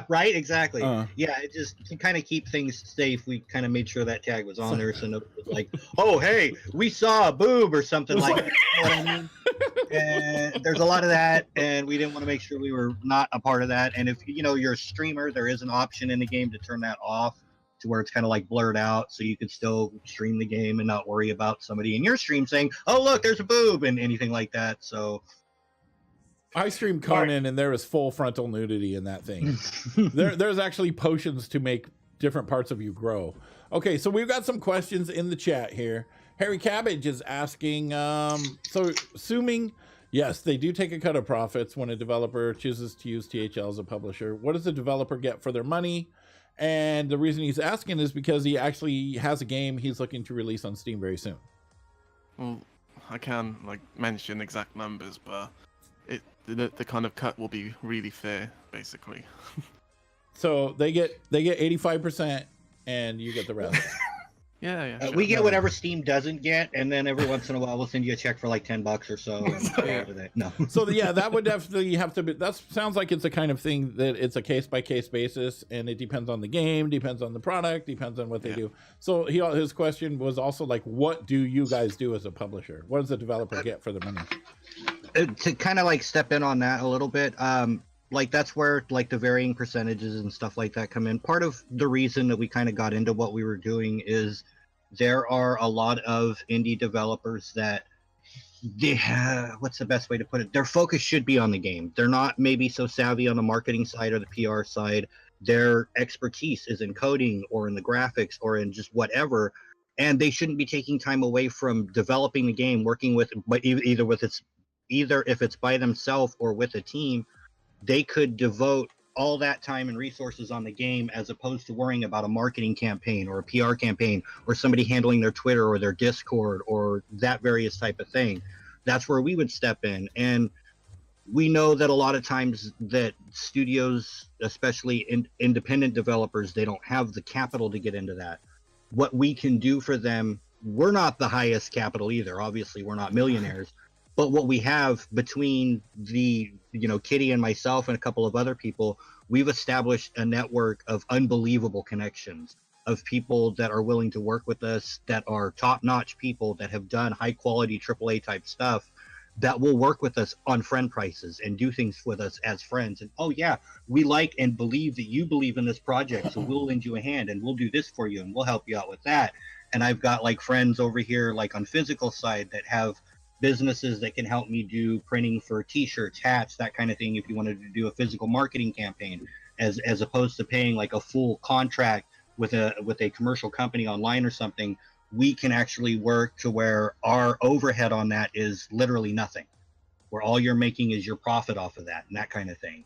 [SPEAKER 3] right, exactly.
[SPEAKER 1] Yeah,
[SPEAKER 3] it just to kind of keep things safe. We kind of made sure that tag was on there, so nobody was like, "Oh, hey, we saw a boob" or something like that. You know what I mean? And there's a lot of that, and we didn't want to make sure we were not a part of that. And if you're a streamer, there is an option in the game to turn that off to where it's kind of like blurred out, so you can still stream the game and not worry about somebody in your stream saying, "Oh, look, there's a boob" and anything like that. So.
[SPEAKER 1] I stream Conan and there is full frontal nudity in that thing. There's actually potions to make different parts of you grow. Okay, so we've got some questions in the chat here. Harry Cabbage is asking, so assuming, yes, they do take a cut of profits when a developer chooses to use THL as a publisher. What does the developer get for their money? And the reason he's asking is because he actually has a game he's looking to release on Steam very soon.
[SPEAKER 4] Well, I can't mention exact numbers, but the kind of cut will be really fair, basically.
[SPEAKER 1] So they get 85% and you get the rest.
[SPEAKER 4] Yeah. Sure.
[SPEAKER 3] We get whatever Steam doesn't get, and then every once in a while we'll send you a check for like $10 or so. No.
[SPEAKER 1] So yeah, that would definitely have to be. That sounds like it's the kind of thing that it's a case by case basis, and it depends on the game, depends on the product, depends on what they do. So his question was also like, what do you guys do as a publisher? What does the developer get for the money?
[SPEAKER 3] To kind of like step in on that a little bit, like that's where like the varying percentages and stuff like that come in. Part of the reason that we kind of got into what we were doing is there are a lot of indie developers that they have, what's the best way to put it? Their focus should be on the game. They're not maybe so savvy on the marketing side or the PR side. Their expertise is in coding or in the graphics or in just whatever. And they shouldn't be taking time away from developing the game, working with, but either if it's by themselves or with a team, they could devote all that time and resources on the game as opposed to worrying about a marketing campaign or a PR campaign or somebody handling their Twitter or their Discord or that various type of thing. That's where we would step in. And we know that a lot of times that studios, especially independent developers, they don't have the capital to get into that. What we can do for them, we're not the highest capital either. Obviously, we're not millionaires. But what we have between the, Kitty and myself and a couple of other people, we've established a network of unbelievable connections of people that are willing to work with us, that are top-notch people that have done high-quality AAA type stuff, that will work with us on friend prices and do things with us as friends. And, oh, yeah, we like and believe that you believe in this project, so we'll lend you a hand and we'll do this for you and we'll help you out with that. And I've got like friends over here, like on physical side, that have businesses that can help me do printing for t-shirts, hats, that kind of thing. If you wanted to do a physical marketing campaign, as opposed to paying like a full contract with a commercial company online or something, we can actually work to where our overhead on that is literally nothing, where all you're making is your profit off of that and that kind of thing.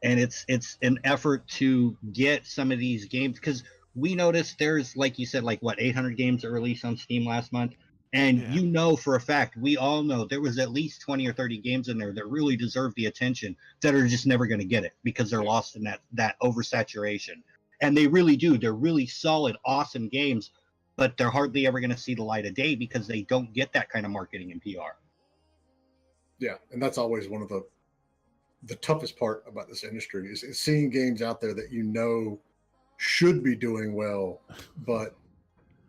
[SPEAKER 3] And it's an effort to get some of these games, because we noticed there's, like you said, like what, 800 games that released on Steam last month. And
[SPEAKER 4] Yeah.
[SPEAKER 3] you know for a fact, we all know there was at least 20 or 30 games in there that really deserve the attention that are just never going to get it because they're lost in that oversaturation. And they really do. They're really solid, awesome games, but they're hardly ever going to see the light of day because they don't get that kind of marketing and PR.
[SPEAKER 2] Yeah, and that's always one of the toughest part about this industry is seeing games out there that you know should be doing well, but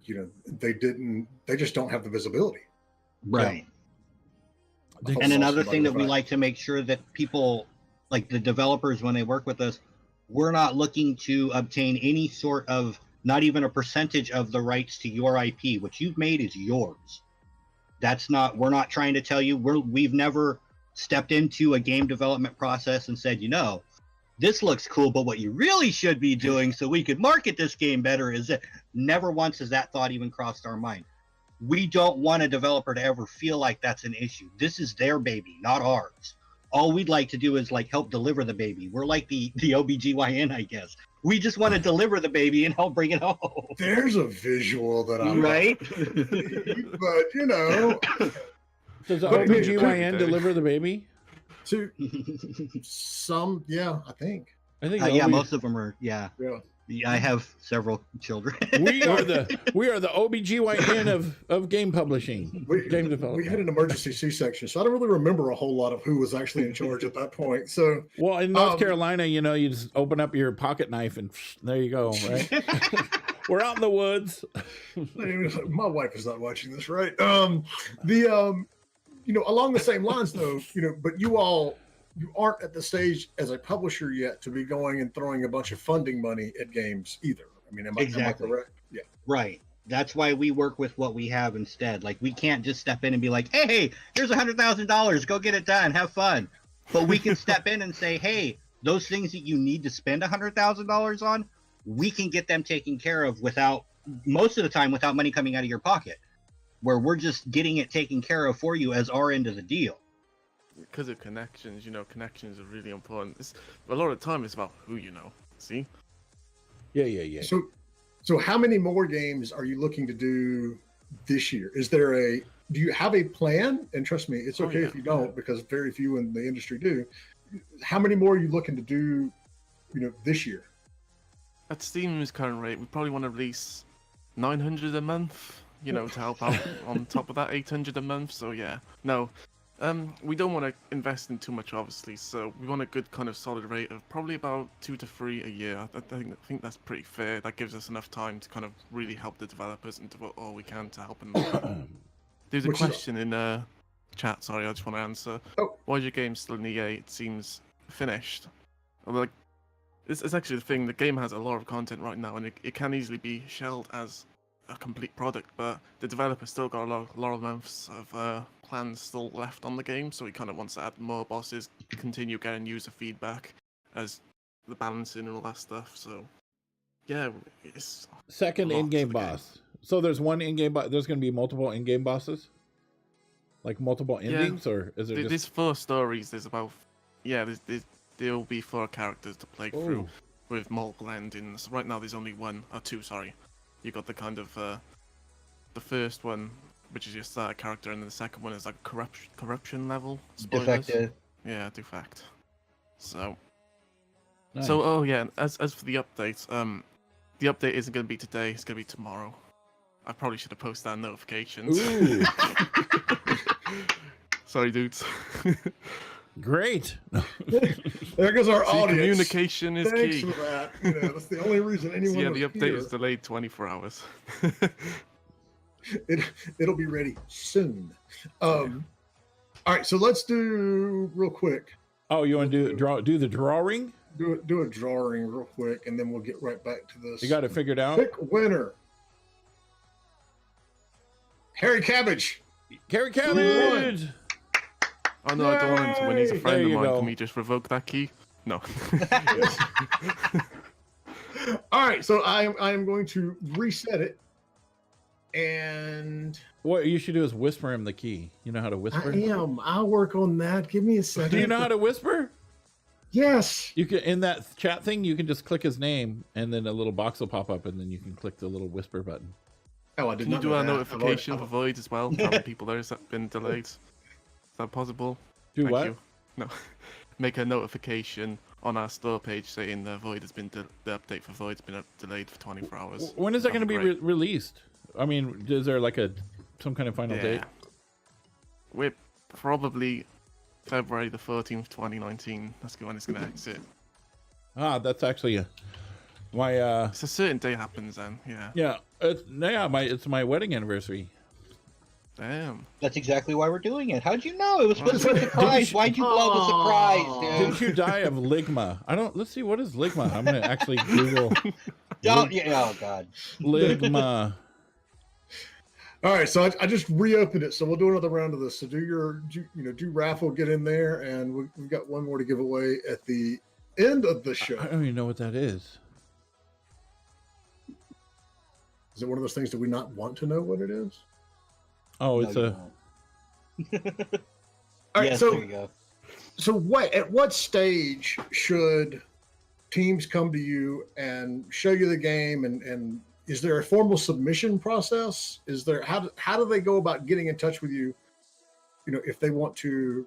[SPEAKER 2] you know they just don't have the visibility.
[SPEAKER 3] Right.
[SPEAKER 1] Did-
[SPEAKER 3] And
[SPEAKER 2] Saw
[SPEAKER 3] another
[SPEAKER 2] somebody
[SPEAKER 3] thing that we
[SPEAKER 2] right.
[SPEAKER 3] like to make sure that people, like the developers, when they work with us, we're not looking to obtain any sort of, not even a percentage of the rights to your IP. What you've made is yours. That's not, we're not trying to tell you, we've never stepped into a game development process and said, you know, this looks cool, but what you really should be doing so we could market this game better is that. Never once has that thought even crossed our mind. We don't want a developer to ever feel like that's an issue. This is their baby, not ours. All we'd like to do is like help deliver the baby. We're like the OBGYN, I guess. We just want to deliver the baby and help bring it home.
[SPEAKER 2] There's a visual that I'm
[SPEAKER 3] Right?
[SPEAKER 2] but you know,
[SPEAKER 1] Does
[SPEAKER 2] But-
[SPEAKER 1] OBGYN deliver the baby?
[SPEAKER 2] to some, yeah, I think,
[SPEAKER 1] I think
[SPEAKER 3] Yeah,
[SPEAKER 1] OB
[SPEAKER 3] most of them are. Yeah.
[SPEAKER 2] yeah.
[SPEAKER 3] I have several children.
[SPEAKER 1] we are the OBGYN of game publishing,
[SPEAKER 2] We,
[SPEAKER 1] game
[SPEAKER 2] we
[SPEAKER 1] development.
[SPEAKER 2] had an emergency C-section, so I don't really remember a whole lot of who was actually in charge at that point. So
[SPEAKER 1] Well, in North
[SPEAKER 2] Um,
[SPEAKER 1] Carolina, you know, you just open up your pocket knife and there you go, right? We're out in the woods.
[SPEAKER 2] my wife is not watching this, right? You know, along the same lines though, you know, but you aren't at the stage as a publisher yet to be going and throwing a bunch of funding money at games either. I mean, am I
[SPEAKER 3] Exactly.
[SPEAKER 2] correct? Yeah.
[SPEAKER 3] Right. That's why we work with what we have instead. Like, we can't just step in and be like, hey, here's $100,000. Go get it done. Have fun. But we can step in and say, hey, those things that you need to spend $100,000 on, we can get them taken care of without, most of the time, without money coming out of your pocket, where we're just getting it taken care of for you as our end of the deal.
[SPEAKER 4] Because of connections, you know, connections are really important. A lot of the time it's about who you know. See?
[SPEAKER 1] Yeah.
[SPEAKER 2] So how many more games are you looking to do this year? Do you have a plan? And trust me, it's okay if you don't, because very few in the industry do. How many more are you looking to do, you know, this year?
[SPEAKER 4] At Steam's current rate, we probably want to release 900 a month, you know, to help out on top of that 800 a month. So yeah, no. We don't want to invest in too much, obviously, so we want a good kind of solid rate of probably about 2 to 3 a year. I think that's pretty fair. That gives us enough time to kind of really help the developers and do all we can to help them. There's a
[SPEAKER 2] Which is-
[SPEAKER 4] question in chat, sorry, I just want to answer.
[SPEAKER 2] Oh.
[SPEAKER 4] Why is your game still in EA? It seems finished. Like, it's actually the thing, the game has a lot of content right now, and it can easily be shelved as a complete product, but the developer still got a lot of months of plans still left on the game, so he kind of wants to add more bosses, continue getting user feedback as the balancing and all that stuff. So yeah, it's
[SPEAKER 1] Second
[SPEAKER 4] Lots
[SPEAKER 1] in-game
[SPEAKER 4] of the game.
[SPEAKER 1] boss. So there's one in-game boss. There's going to be multiple in-game bosses, like multiple endings, or is it just?
[SPEAKER 4] there's 4 stories. There's about there'll be 4 characters to play through
[SPEAKER 1] Ooh.
[SPEAKER 4] with multiple endings. Right now there's only 1 or 2. Sorry, you got the kind of the first one, which is your starter character, and then the second one is like corruption level. Spoilers.
[SPEAKER 3] Defective.
[SPEAKER 4] Yeah, defect. So
[SPEAKER 1] Nice.
[SPEAKER 4] so oh yeah, as for the update, the update isn't going to be today. It's going to be tomorrow. I probably should have posted that in notifications.
[SPEAKER 1] Ooh,
[SPEAKER 4] Sorry, dudes.
[SPEAKER 1] great.
[SPEAKER 2] There goes our
[SPEAKER 4] See,
[SPEAKER 2] audience.
[SPEAKER 4] communication is
[SPEAKER 2] Thanks
[SPEAKER 4] key.
[SPEAKER 2] for that. You know, that's the only reason anyone
[SPEAKER 4] So yeah,
[SPEAKER 2] was
[SPEAKER 4] the update
[SPEAKER 2] here.
[SPEAKER 4] is delayed 24 hours.
[SPEAKER 2] It'll be ready soon. All right, so let's do real quick.
[SPEAKER 1] Oh, you want to do the drawing?
[SPEAKER 2] Do a drawing real quick, and then we'll get right back to this.
[SPEAKER 1] You got it figured out.
[SPEAKER 2] Pick winner. Harry Cabbage.
[SPEAKER 1] Carrot Cabbage.
[SPEAKER 4] Oh no, I don't want him to win. He's a
[SPEAKER 2] Yay!
[SPEAKER 4] friend
[SPEAKER 1] There
[SPEAKER 4] of
[SPEAKER 1] you
[SPEAKER 4] mine.
[SPEAKER 1] go.
[SPEAKER 4] Can we just revoke that key? No.
[SPEAKER 2] All right, so I am going to reset it, and
[SPEAKER 1] What you should do is whisper him the key. You know how to whisper?
[SPEAKER 2] I am. I'll work on that. Give me a second.
[SPEAKER 1] Do you know how to whisper?
[SPEAKER 2] Yes.
[SPEAKER 1] You can in that chat thing. You can just click his name, and then a little box will pop up, and then you can click the little whisper button.
[SPEAKER 2] Oh, I did
[SPEAKER 4] Can you
[SPEAKER 2] not
[SPEAKER 4] do
[SPEAKER 2] know
[SPEAKER 4] a
[SPEAKER 2] that.
[SPEAKER 4] notification for Void as well? Tell the people there's been delayed. Is that possible?
[SPEAKER 1] Do
[SPEAKER 4] Thank
[SPEAKER 1] what?
[SPEAKER 4] you. No. Make a notification on our store page saying the Void has been the update for Void's been delayed for 24 hours.
[SPEAKER 1] When is that going to be
[SPEAKER 4] That'd
[SPEAKER 1] released? I mean, is there like some kind of final
[SPEAKER 4] great.
[SPEAKER 1] date?
[SPEAKER 4] We're probably February the 13th, 2019. That's when it's going to exit.
[SPEAKER 1] Ah, that's actually my
[SPEAKER 4] It's a certain day happens then. Yeah.
[SPEAKER 1] it's my wedding anniversary.
[SPEAKER 4] Damn.
[SPEAKER 3] That's exactly why we're doing it. How'd you know? It was supposed to be a surprise. Why'd you blow the surprise, dude?
[SPEAKER 1] Didn't you die of ligma? Let's see, what is ligma? I'm gonna actually Google
[SPEAKER 3] Oh God.
[SPEAKER 1] ligma.
[SPEAKER 2] All right, so I just reopened it, so we'll do another round of this. So do raffle, get in there, and we've got one more to give away at the end of the show.
[SPEAKER 1] I don't even know what that is.
[SPEAKER 2] Is it one of those things that we not want to know what it is?
[SPEAKER 1] Oh,
[SPEAKER 3] No,
[SPEAKER 1] it's
[SPEAKER 3] you
[SPEAKER 1] a.
[SPEAKER 3] won't.
[SPEAKER 2] All right,
[SPEAKER 3] Yes,
[SPEAKER 2] so
[SPEAKER 3] there you go.
[SPEAKER 2] at what stage should teams come to you and show you the game, and is there a formal submission process? Is there how do they go about getting in touch with you? If they want to,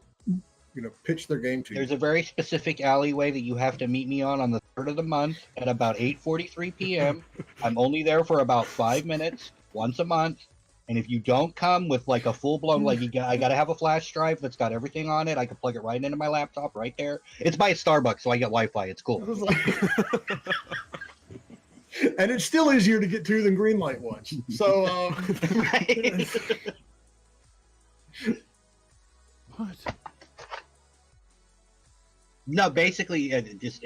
[SPEAKER 2] pitch their game to you.
[SPEAKER 3] There's a very specific alleyway that you have to meet me on the 3rd of the month at about 8:43 p.m. I'm only there for about 5 minutes once a month. And if you don't come with like a full blown, I got to have a flash drive that's got everything on it. I can plug it right into my laptop right there. It's by a Starbucks, so I get Wi-Fi. It's cool.
[SPEAKER 2] And it's still easier to get to than Greenlight was. So,
[SPEAKER 1] What?
[SPEAKER 3] No, basically, just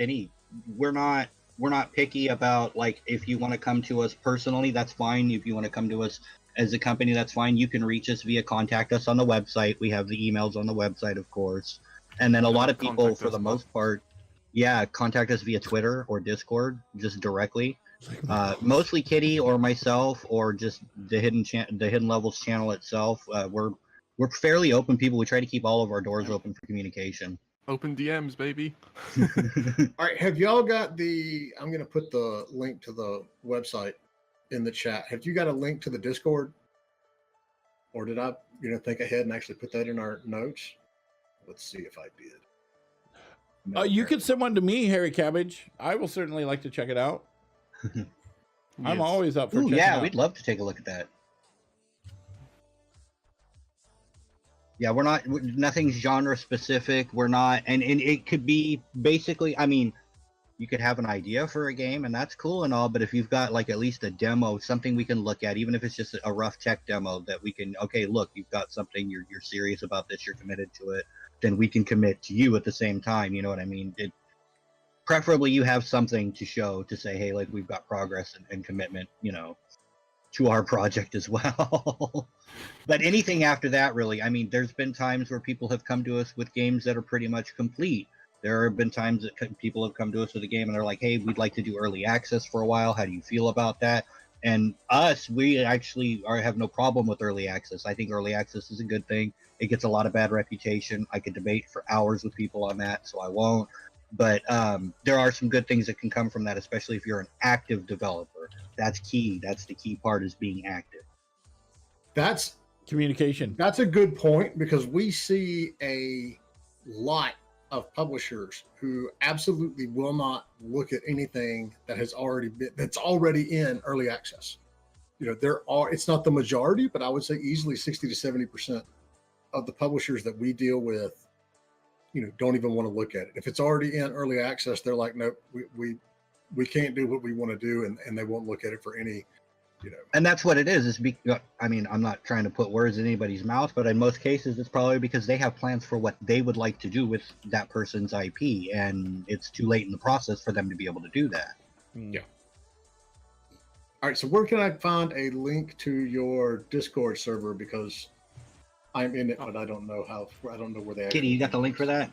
[SPEAKER 3] we're not picky about like if you want to come to us personally, that's fine. If you want to come to us as a company, that's fine. You can reach us via contact us on the website. We have the emails on the website, of course. And then a lot of people,
[SPEAKER 4] Contact
[SPEAKER 3] for
[SPEAKER 4] us,
[SPEAKER 3] the
[SPEAKER 4] but-
[SPEAKER 3] most part, contact us via Twitter or Discord, just directly. Mostly Kitty or myself, or just the Hidden Levels channel itself. We're fairly open people. We try to keep all of our doors open for communication.
[SPEAKER 4] Open DMs, baby.
[SPEAKER 2] all right, have y'all got I'm going to put the link to the website in the chat. Have you got a link to the Discord? Or did I, think ahead and actually put that in our notes? Let's see if I did. No,
[SPEAKER 1] You could send one to me, Harry Cabbage. I will certainly like to check it out. I'm
[SPEAKER 4] Yes.
[SPEAKER 1] always up for
[SPEAKER 3] Ooh,
[SPEAKER 1] checking
[SPEAKER 3] yeah,
[SPEAKER 1] out.
[SPEAKER 3] we'd love to take a look at that. Yeah, nothing's genre specific. We're not, and it could be basically, I mean, you could have an idea for a game and that's cool and all, but if you've got like at least a demo, something we can look at, even if it's just a rough tech demo that we can, okay, look, you've got something, you're serious about this, you're committed to it, then we can commit to you at the same time. You know what I mean? Preferably you have something to show to say, hey, like we've got progress and commitment, to our project as well. But anything after that, really, I mean, there's been times where people have come to us with games that are pretty much complete. There have been times that people have come to us with a game and they're like, hey, we'd like to do early access for a while. How do you feel about that? And we actually have no problem with early access. I think early access is a good thing. It gets a lot of bad reputation. I could debate for hours with people on that, so I won't. But there are some good things that can come from that, especially if you're an active developer. That's key. That's the key part, is being active.
[SPEAKER 2] That's
[SPEAKER 1] Communication.
[SPEAKER 2] That's a good point, because we see a lot of publishers who absolutely will not look at anything that's already in early access. It's not the majority, but I would say easily 60 to 70% of the publishers that we deal with, don't even want to look at it. If it's already in early access, they're like, nope, we can't do what we want to do, and they won't look at it for any,
[SPEAKER 3] And that's what it is. I mean, I'm not trying to put words in anybody's mouth, but in most cases, it's probably because they have plans for what they would like to do with that person's IP, and it's too late in the process for them to be able to do that.
[SPEAKER 2] Yeah. All right, so where can I find a link to your Discord server, because I'm in it, but I don't know where they.
[SPEAKER 3] Kitty, you got the link for that?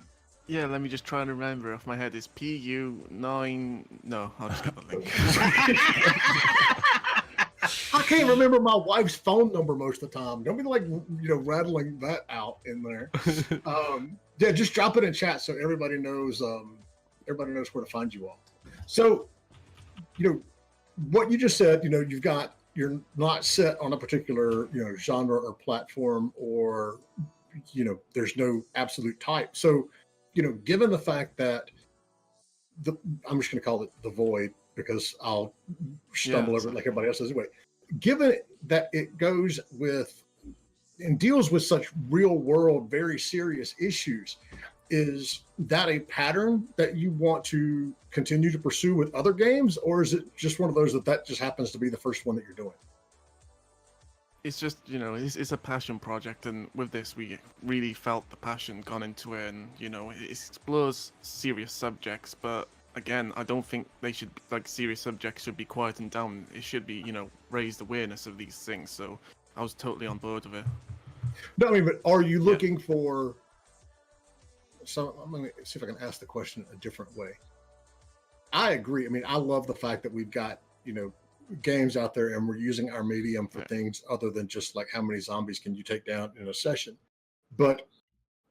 [SPEAKER 4] Yeah, let me just try and remember off my head. It's PU9. No, I'll just get the link.
[SPEAKER 2] I can't remember my wife's phone number most of the time. Don't be like, rattling that out in there. Yeah, just drop it in chat so everybody knows. Everybody knows where to find you all. So, what you just said. You're not set on a particular genre or platform, or there's no absolute type. So, given the fact that I'm just going to call it the void, because I'll stumble over it like everybody else does anyway. Given that it goes with and deals with such real world, very serious issues, is that a pattern that you want to continue to pursue with other games, or is it just one of those that just happens to be the first one that you're doing?
[SPEAKER 4] It's just, it's a passion project, and with this, we really felt the passion gone into it, and, it explores serious subjects, but again, I don't think they should, serious subjects should be quietened down. It should be, raised awareness of these things, so I was totally on board with it.
[SPEAKER 2] No, I mean, but are you looking for... So I'm going to see if I can ask the question a different way. I agree. I mean, I love the fact that we've got, games out there and we're using our medium for things other than just like how many zombies can you take down in a session. But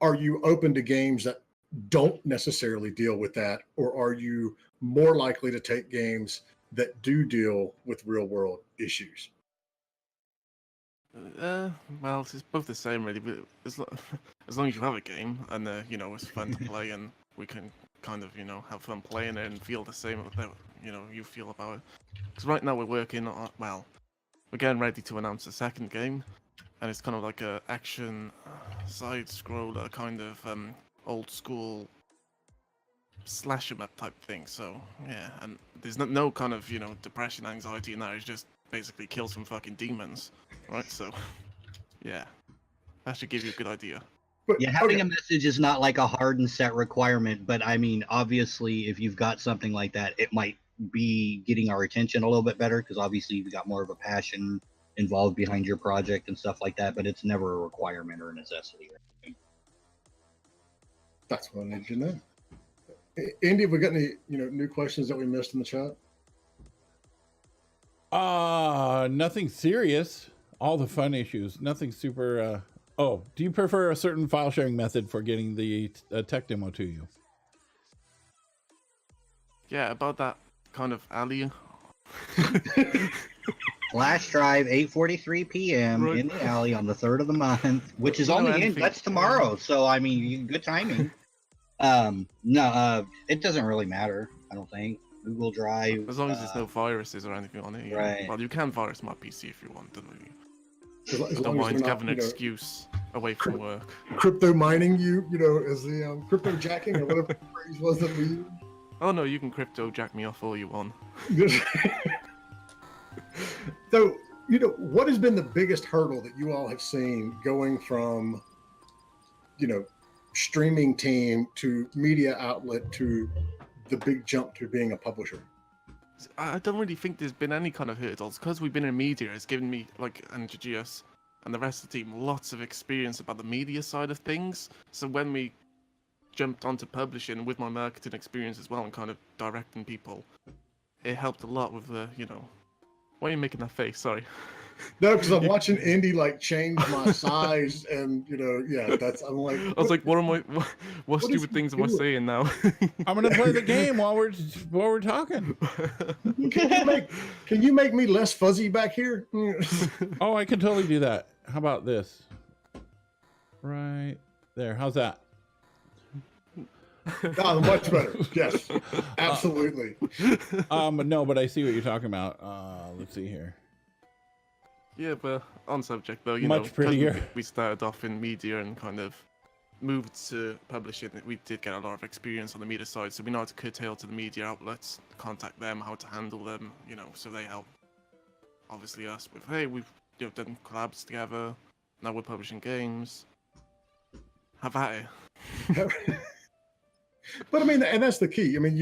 [SPEAKER 2] are you open to games that don't necessarily deal with that, or are you more likely to take games that do deal with real world issues?
[SPEAKER 4] Well, it's both the same, really. But as long as you have a game and it's fun to play, and we can kind of have fun playing it and feel the same that you feel about it. Because right now we're working on, we're getting ready to announce a second game, and it's kind of like a action side scroller kind of old school slasher map type thing. So yeah, and there's no kind of depression, anxiety in that. It's just basically kill some fucking demons, right? So yeah, that should give you a good idea.
[SPEAKER 2] But,
[SPEAKER 3] Yeah, having a message is not like a hard and set requirement, but I mean, obviously, if you've got something like that, it might be getting our attention a little bit better, because obviously you've got more of a passion involved behind your project and stuff like that, but it's never a requirement or a necessity.
[SPEAKER 2] That's what I need to know. Andy, have we got any new questions that we missed in the chat?
[SPEAKER 1] Nothing serious. All the fun issues. Nothing super. Oh, do you prefer a certain file sharing method for getting the tech demo to you?
[SPEAKER 4] Yeah, about that kind of alley.
[SPEAKER 3] Flash drive, 8:43 p.m. in the alley on the 3rd of the month, which is only in. That's tomorrow. So I mean, good timing. No, it doesn't really matter. I don't think. Google Drive.
[SPEAKER 4] As long as there's no viruses or anything on it.
[SPEAKER 3] Right.
[SPEAKER 4] Well, you can virus my PC if you want, don't you?
[SPEAKER 2] As
[SPEAKER 4] don't mind having an
[SPEAKER 2] not,
[SPEAKER 4] excuse away from work.
[SPEAKER 2] Crypto mining you, as the cryptojacking or whatever the phrase was that we used.
[SPEAKER 4] Oh no, you can crypto jack me off all you want.
[SPEAKER 2] So, what has been the biggest hurdle that you all have seen going from, streaming team to media outlet to the big jump to being a publisher?
[SPEAKER 4] I don't really think there's been any kind of hurdles, because we've been in media. It's given me, and GGS and the rest of the team, lots of experience about the media side of things. So when we jumped onto publishing with my marketing experience as well and kind of directing people, it helped a lot with the, Why are you making that face? Sorry.
[SPEAKER 2] No, because I'm watching Indy change my size, and I'm like.
[SPEAKER 4] I was like, what stupid things am I saying now?
[SPEAKER 1] I'm gonna play the game while we're talking.
[SPEAKER 2] Can you make me less fuzzy back here?
[SPEAKER 1] Oh, I can totally do that. How about this? Right there. How's that?
[SPEAKER 2] Oh, much better. Yes, absolutely.
[SPEAKER 1] No, but I see what you're talking about. Let's see here.
[SPEAKER 4] Yeah, but on subject though,
[SPEAKER 1] much prettier.
[SPEAKER 4] We started off in media and kind of moved to publishing. We did get a lot of experience on the media side, so we know how to curtail to the media outlets, contact them, how to handle them, so they help. Obviously, us with we've done collabs together. Now we're publishing games. Have at it.
[SPEAKER 2] But I mean, and that's the key. I mean,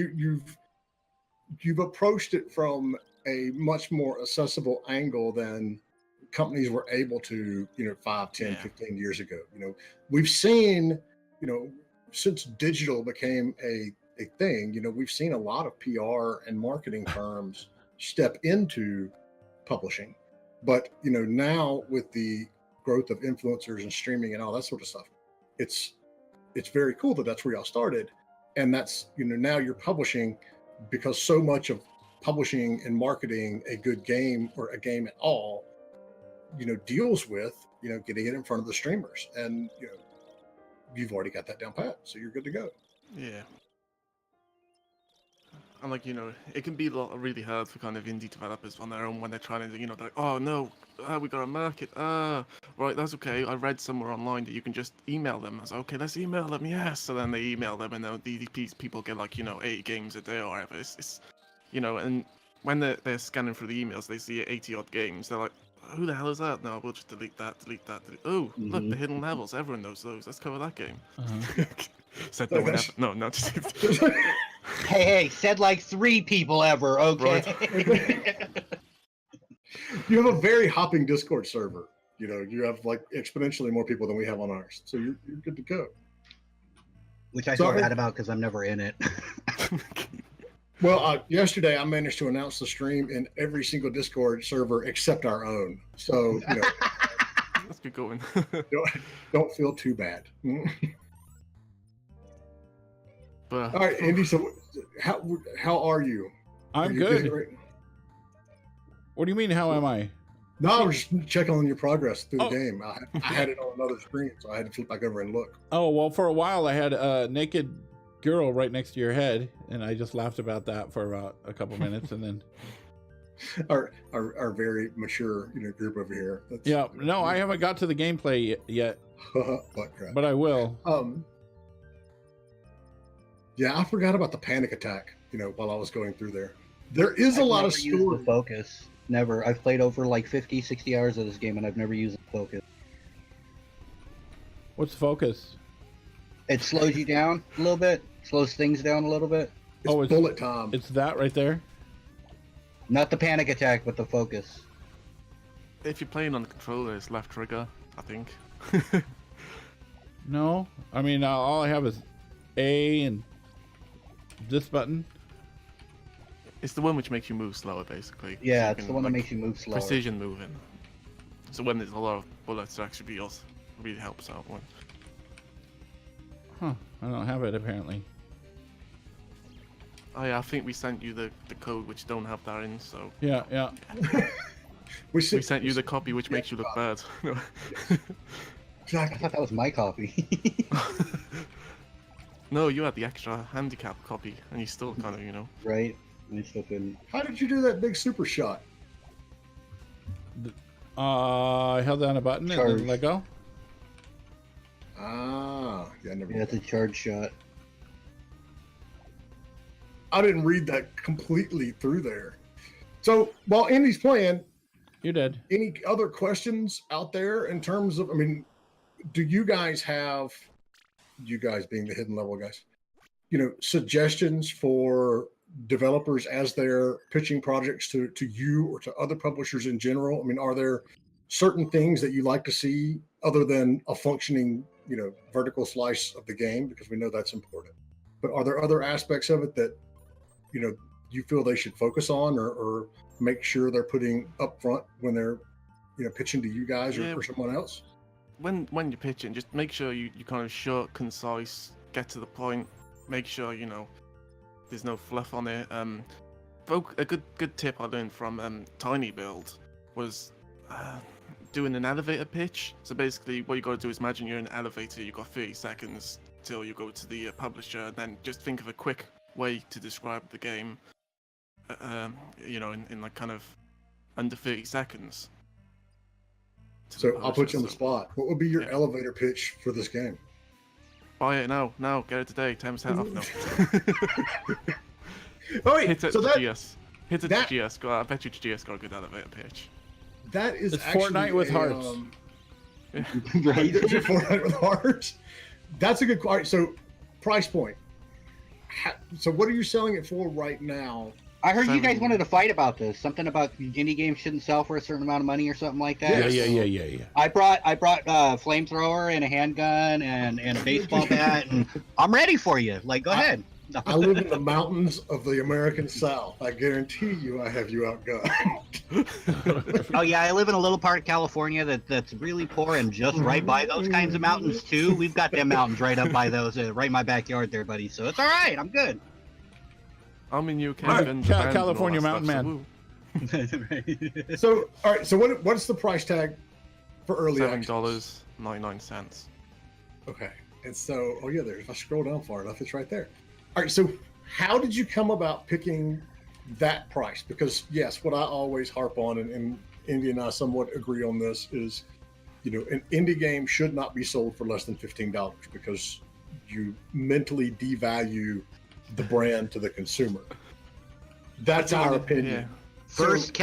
[SPEAKER 2] you've approached it from a much more accessible angle than companies were able to, 5, 10,
[SPEAKER 4] Yeah.
[SPEAKER 2] 15 years ago. We've seen, since digital became a thing, we've seen a lot of PR and marketing firms step into publishing. But, now with the growth of influencers and streaming and all that sort of stuff, it's very cool that that's where y'all started. And that's, now you're publishing, because so much of publishing and marketing a good game or a game at all, deals with, getting it in front of the streamers. And, you've already got that down pat, so you're good to go.
[SPEAKER 4] Yeah. And like, it can be really hard for kind of indie developers on their own when they're trying to, they're like, oh no, we got to market. Right, that's okay. I read somewhere online that you can just email them. I was like, okay, let's email them, yes. So then they email them, and then these people get like, 80 games a day or whatever. It's and when they're scanning through the emails, they see 80 odd games. They're like, who the hell is that? No, we'll just delete that. Oh, look, the hidden levels. Everyone knows those. Let's cover that game. Said no one ever. No, not just.
[SPEAKER 3] Hey, said like 3 people ever, okay?
[SPEAKER 2] You have a very hopping Discord server. You have like exponentially more people than we have on ours. So you're good to go.
[SPEAKER 3] Which I feel bad about because I'm never in it.
[SPEAKER 2] Well, yesterday I managed to announce the stream in every single Discord server except our own. So,
[SPEAKER 4] let's get going.
[SPEAKER 2] don't feel too bad.
[SPEAKER 4] But
[SPEAKER 2] all right, Andy. So, how are you?
[SPEAKER 1] I'm good. What do you mean? How am I?
[SPEAKER 2] No, I was just checking on your progress through the game. I had it on another screen, so I had to flip back over and look.
[SPEAKER 1] Oh well, for a while I had a naked girl right next to your head, and I just laughed about that for about a couple minutes, and then
[SPEAKER 2] our very mature group over here.
[SPEAKER 1] No, I haven't got to the gameplay yet, but I will.
[SPEAKER 2] Yeah, I forgot about the panic attack. While I was going through there, there is a lot of story.
[SPEAKER 3] Focus. Never. I've played over like 50, 60 hours of this game, and I've never used the focus.
[SPEAKER 1] What's focus?
[SPEAKER 3] It slows you down a little bit. Slows things down a little bit.
[SPEAKER 2] It's bullet time.
[SPEAKER 1] It's that right there?
[SPEAKER 3] Not the panic attack, but the focus.
[SPEAKER 4] if you're playing on the controller, it's left trigger, I think.
[SPEAKER 1] No, I mean all I have is A and this button.
[SPEAKER 4] It's the one which makes you move slower, basically.
[SPEAKER 3] Yeah,
[SPEAKER 4] so
[SPEAKER 3] it's the one that makes you move slower.
[SPEAKER 4] Precision moving. So when there's a lot of bullets, it actually really helps out one.
[SPEAKER 1] Huh? I don't have it apparently.
[SPEAKER 4] Oh yeah, I think we sent you the code which don't have that in. So
[SPEAKER 1] yeah.
[SPEAKER 4] we sent you the copy which makes you look bad.
[SPEAKER 3] I thought that was my copy.
[SPEAKER 4] No, you had the extra handicap copy, and you still kind of,
[SPEAKER 3] Right. I still couldn't.
[SPEAKER 2] How did you do that big super shot?
[SPEAKER 1] I held down a button and then let go.
[SPEAKER 2] Ah, yeah,
[SPEAKER 3] it's a charge shot.
[SPEAKER 2] I didn't read that completely through there. So while Andy's playing,
[SPEAKER 1] you did.
[SPEAKER 2] Any other questions out there in terms of? I mean, do you guys have? You guys being the hidden level guys, suggestions for developers as they're pitching projects to you or to other publishers in general? I mean, are there certain things that you like to see other than a functioning, vertical slice of the game, because we know that's important, but are there other aspects of it that, you feel they should focus on or make sure they're putting up front when they're, pitching to you guys or someone else? When
[SPEAKER 4] you're pitching, just make sure you kind of short, concise, get to the point, make sure, there's no fluff on it. A good tip I learned from Tiny Build was doing an elevator pitch. So basically, what you got to do is imagine you're in an elevator. You've got 30 seconds till you go to the publisher, and then just think of a quick way to describe the game. In like kind of under 30 seconds.
[SPEAKER 2] So I'll put you on the spot. What would be your elevator pitch for this game?
[SPEAKER 4] Buy it now, get it today, 10% off. No.
[SPEAKER 2] Oh wait,
[SPEAKER 4] hit it
[SPEAKER 2] so
[SPEAKER 4] to GS. Hit it to GS. I bet you GS got a good elevator pitch.
[SPEAKER 2] That is
[SPEAKER 1] it's Fortnite with hearts.
[SPEAKER 2] Right? Fortnite with hearts. That's a good. All right, so price point. So what are you selling it for right now?
[SPEAKER 3] I heard you guys
[SPEAKER 4] Seven-
[SPEAKER 3] wanted to fight about this. Something about indie games shouldn't sell for a certain amount of money or something like that.
[SPEAKER 1] Yeah.
[SPEAKER 3] I brought flamethrower and a handgun and a baseball bat, and I'm ready for you. Like, go ahead.
[SPEAKER 2] I live in the mountains of the American South. I guarantee you I have you outgunned.
[SPEAKER 3] Oh yeah, I live in a little part of California that's really poor and just right by those kinds of mountains too. We've got them mountains right up by those, right in my backyard there, buddy. So it's all right. I'm good.
[SPEAKER 4] I'm in UK.
[SPEAKER 1] All right,
[SPEAKER 4] and Japan and all
[SPEAKER 1] California
[SPEAKER 4] that
[SPEAKER 1] Mountain
[SPEAKER 4] stuff,
[SPEAKER 1] Man.
[SPEAKER 2] So, all right. So, what's the price tag for early access?
[SPEAKER 4] $7.99.
[SPEAKER 2] Okay. And so, oh yeah, there. If I scroll down far enough, it's right there. All right. So, how did you come about picking that price? Because yes, what I always harp on, and Indy and I somewhat agree on this, is, an indie game should not be sold for less than $15 because you mentally devalue the brand to the consumer. That's our opinion.
[SPEAKER 4] Yeah.
[SPEAKER 3] First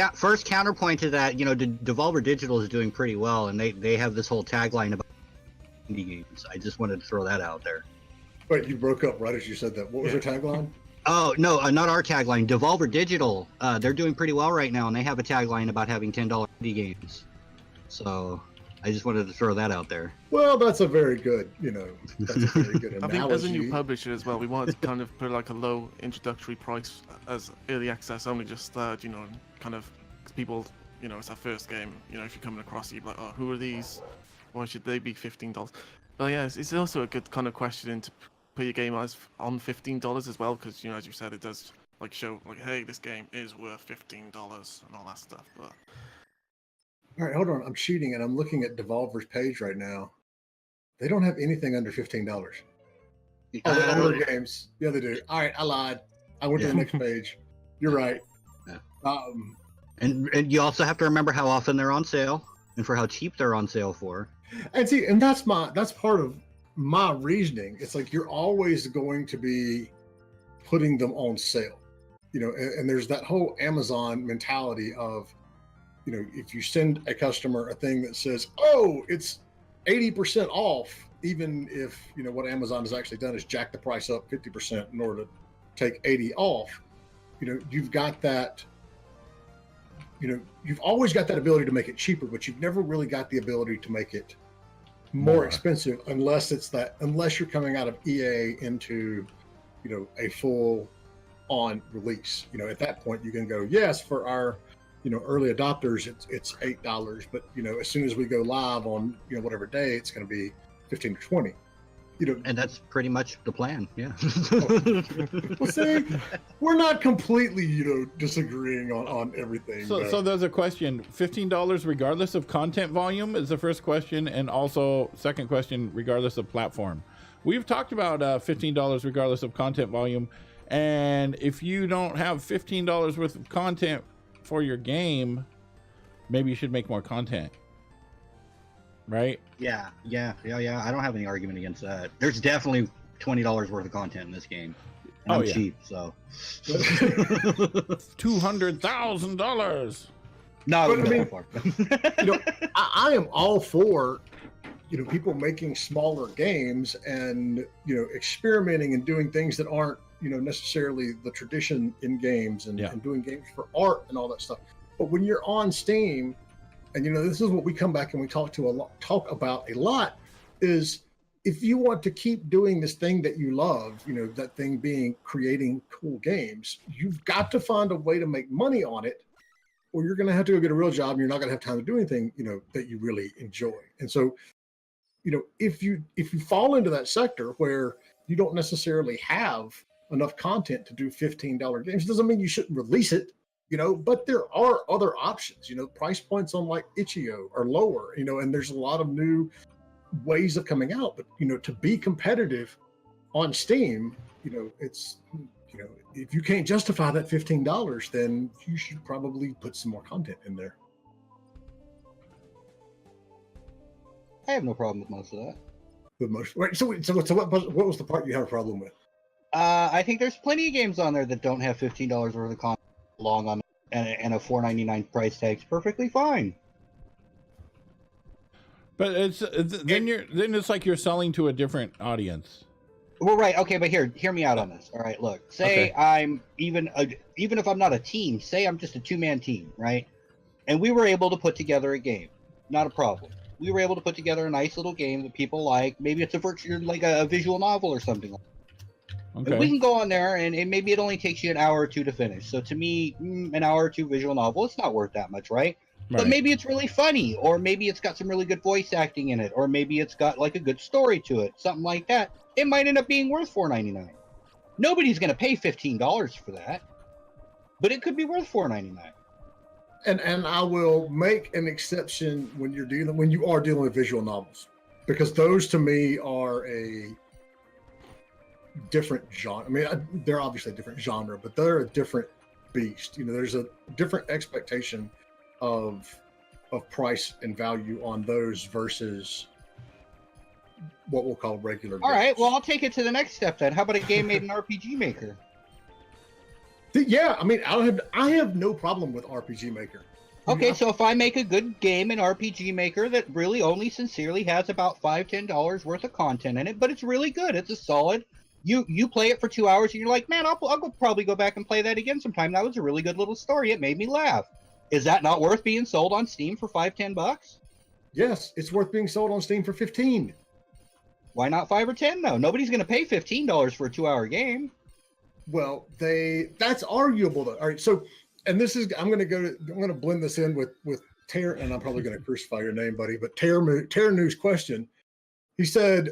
[SPEAKER 3] counterpoint to that, Devolver Digital is doing pretty well, and they have this whole tagline about indie games. I just wanted to throw that out there.
[SPEAKER 2] But you broke up right as you said that. What was their tagline?
[SPEAKER 3] Oh no, not our tagline. Devolver Digital, they're doing pretty well right now, and they have a tagline about having $10 indie games. So I just wanted to throw that out there.
[SPEAKER 2] Well, that's a very good, that's a very good
[SPEAKER 4] I
[SPEAKER 2] analogy.
[SPEAKER 4] think as a new publisher as well, we wanted to kind of put like a low introductory price as early access only, just kind of 'cause people, it's our first game. If you're coming across it, you're like, oh, who are these? Why should they be $15? But yeah, it's also a good kind of question to put your game as on $15 as well, because as you said, it does like show like, hey, this game is worth $15 and all that stuff. But
[SPEAKER 2] All right, hold on. I'm cheating and I'm looking at Devolver's page right now. They don't have anything under $15. Oh, the older games. Yeah, they do. All right, I lied. I went to the next page. You're right.
[SPEAKER 3] Yeah. And you also have to remember how often they're on sale and for how cheap they're on sale for.
[SPEAKER 2] And see, and that's part of my reasoning. It's like you're always going to be putting them on sale, and there's that whole Amazon mentality of, if you send a customer a thing that says, oh, it's 80% off, even if, what Amazon has actually done is jack the price up 50% in order to take 80 off, you've got that, you've always got that ability to make it cheaper, but you've never really got the ability to make it more expensive unless you're coming out of EA into, a full on release. At that point you can go, yes, for our, early adopters, it's $8, but as soon as we go live on whatever day, it's going to be 15 to 20.
[SPEAKER 3] And that's pretty much the plan. Yeah.
[SPEAKER 2] Well, see, we're not completely disagreeing on everything.
[SPEAKER 1] So there's a question: $15 regardless of content volume is the first question, and also second question regardless of platform. We've talked about $15 regardless of content volume, and if you don't have $15 worth of content for your game, maybe you should make more content, right?
[SPEAKER 3] Yeah. I don't have any argument against that. There's definitely $20 worth of content in this game. And I'm cheap, so
[SPEAKER 1] $200,000.
[SPEAKER 3] No,
[SPEAKER 2] but, I mean, I am all for people making smaller games and experimenting and doing things that aren't necessarily the tradition in games and doing games for art and all that stuff. But when you're on Steam, and this is what we come back and we talk about a lot, is if you want to keep doing this thing that you love, that thing being creating cool games, you've got to find a way to make money on it, or you're going to have to go get a real job and you're not going to have time to do anything that you really enjoy. And so if you fall into that sector where you don't necessarily have enough content to do $15 games, doesn't mean you shouldn't release it, but there are other options. Price points on like Itch.io are lower, and there's a lot of new ways of coming out. But to be competitive on Steam, it's if you can't justify that $15, then you should probably put some more content in there.
[SPEAKER 3] I have no problem with most of that.
[SPEAKER 2] So what was the part you had a problem with?
[SPEAKER 3] I think there's plenty of games on there that don't have $15 worth of content long on and a $4.99 price tag's perfectly fine.
[SPEAKER 1] But then it's like you're selling to a different audience.
[SPEAKER 3] Well, right. Okay, but hear me out on this. All right, look. Say
[SPEAKER 1] Okay.
[SPEAKER 3] I'm even if I'm not a team. Say I'm just a 2-man team, right? And we were able to put together a game. Not a problem. We were able to put together a nice little game that people like. Maybe it's a virtual, like a visual novel or something. And we
[SPEAKER 1] Okay.
[SPEAKER 3] can go on there, and maybe it only takes you an hour or two to finish. So to me, an hour or two visual novel, it's not worth that much, right? But
[SPEAKER 1] Right.
[SPEAKER 3] maybe it's really funny, or maybe it's got some really good voice acting in it, or maybe it's got like a good story to it, something like that. It might end up being worth $4.99. Nobody's going to pay $15 for that, but it could be worth $4.99.
[SPEAKER 2] And I will make an exception when you are dealing with visual novels, because those to me are a different genre. I mean, they're obviously a different genre, but they're a different beast. You know, there's a different expectation of price and value on those versus what we'll call regular
[SPEAKER 3] All
[SPEAKER 2] games.
[SPEAKER 3] right, well, I'll take it to the next step then. How about a game made in RPG Maker?
[SPEAKER 2] Yeah, I mean, I have no problem with RPG Maker.
[SPEAKER 3] Okay, so if I make a good game in RPG Maker that really only sincerely has about $5-10 worth of content in it, but it's really good. It's a solid. You play it for 2 hours and you're like, man, I'll probably go back and play that again sometime. That was a really good little story. It made me laugh. Is that not worth being sold on Steam for $5-10?
[SPEAKER 2] Yes, it's worth being sold on Steam for 15.
[SPEAKER 3] Why not 5 or 10 though? Nobody's going to pay $15 for a 2-hour game.
[SPEAKER 2] Well, that's arguable though. All right, so and this is I'm going to blend this in with Tear, and I'm probably going to crucify your name, buddy. But Tear News question. He said,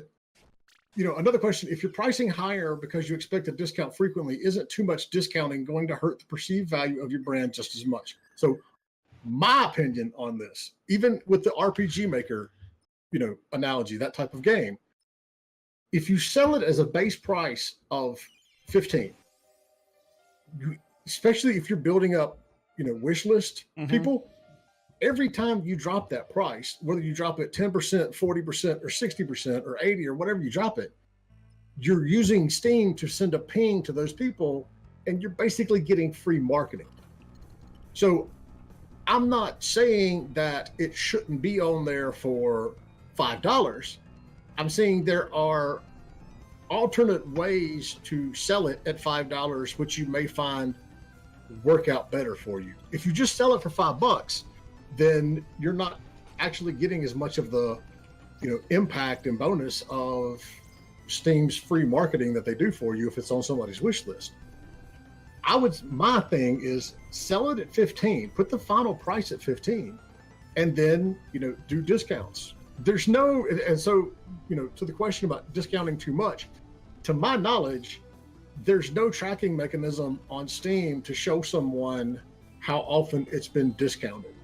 [SPEAKER 2] you know, another question: if you're pricing higher because you expect a discount frequently, isn't too much discounting going to hurt the perceived value of your brand just as much? So, my opinion on this, even with the RPG Maker, you know, analogy, that type of game, if you sell it as a base price of 15, especially if you're building up, you know, wish list people, every time you drop that price, whether you drop it 10%, 40%, or 60%, or 80, or whatever you drop it, you're using Steam to send a ping to those people, and you're basically getting free marketing. So I'm not saying that it shouldn't be on there for $5. I'm saying there are alternate ways to sell it at $5, which you may find work out better for you. If you just sell it for $5, then you're not actually getting as much of the, you know, impact and bonus of Steam's free marketing that they do for you if it's on somebody's wish list. My thing is sell it at 15, put the final price at 15, and then, you know, do discounts. There's no, and so, you know, to the question about discounting too much, to my knowledge, there's no tracking mechanism on Steam to show someone how often it's been discounted.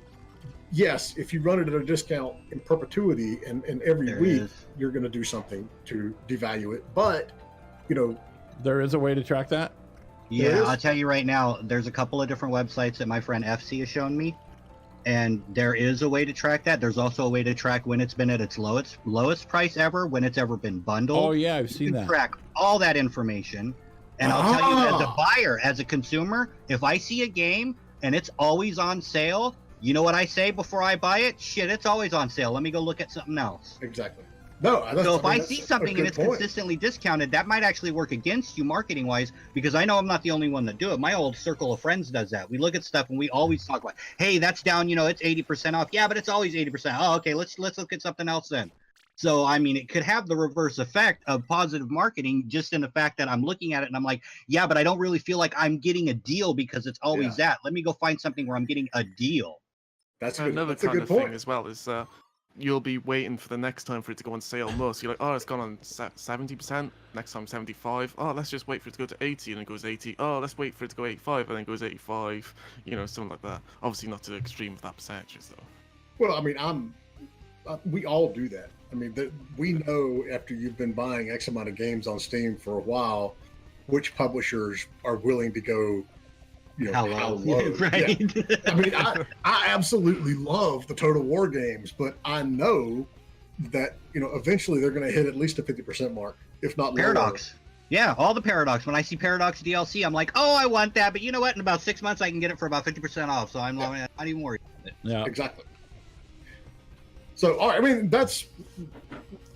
[SPEAKER 2] Yes, if you run it at a discount in perpetuity and every week, you're going to do something to devalue it. But, you know,
[SPEAKER 1] there is a way to track that.
[SPEAKER 3] Yeah, I'll tell you right now, there's a couple of different websites that my friend FC has shown me, and there is a way to track that. There's also a way to track when it's been at its lowest price ever, when it's ever been bundled.
[SPEAKER 1] Oh yeah, I've seen that.
[SPEAKER 3] Track all that information, and I'll tell you, as a buyer, as a consumer, if I see a game and it's always on sale, you know what I say before I buy it? Shit, it's always on sale. Let me go look at something else.
[SPEAKER 2] Exactly. No,
[SPEAKER 3] so if I see something and it's consistently discounted, that might actually work against you marketing wise, because I know I'm not the only one that do it. My old circle of friends does that. We look at stuff and we always talk about, hey, that's down, you know, it's 80% off. Yeah, but it's always 80%. Oh, okay, let's look at something else then. So, I mean, it could have the reverse effect of positive marketing, just in the fact that I'm looking at it and I'm like, yeah, but I don't really feel like I'm getting a deal because it's always that. Let me go find something where I'm getting a deal.
[SPEAKER 2] That's
[SPEAKER 4] another
[SPEAKER 2] that's a
[SPEAKER 4] kind
[SPEAKER 2] good
[SPEAKER 4] of
[SPEAKER 2] point.
[SPEAKER 4] thing as well is you'll be waiting for the next time for it to go on sale most. You're like, oh, it's gone on 70%, next time 75. Oh, let's just wait for it to go to 80, and it goes 80. Oh, let's wait for it to go 85, and then it goes 85. You know, something like that. Obviously not to the extreme of that percentages, though.
[SPEAKER 2] Well, I mean, we all do that. I mean, we know after you've been buying X amount of games on Steam for a while, which publishers are willing to go, you know, how low.
[SPEAKER 3] Right.
[SPEAKER 2] Yeah. I mean, I absolutely love the Total War games, but I know that, you know, eventually they're going to hit at least a 50% mark, if not
[SPEAKER 3] Paradox.
[SPEAKER 2] lower.
[SPEAKER 3] Yeah, all the Paradox. When I see Paradox DLC, I'm like, oh, I want that. But you know what? In about 6 months, I can get it for about 50% off. So I'm not even worried about it.
[SPEAKER 1] Yeah,
[SPEAKER 2] exactly. So, all right, I mean,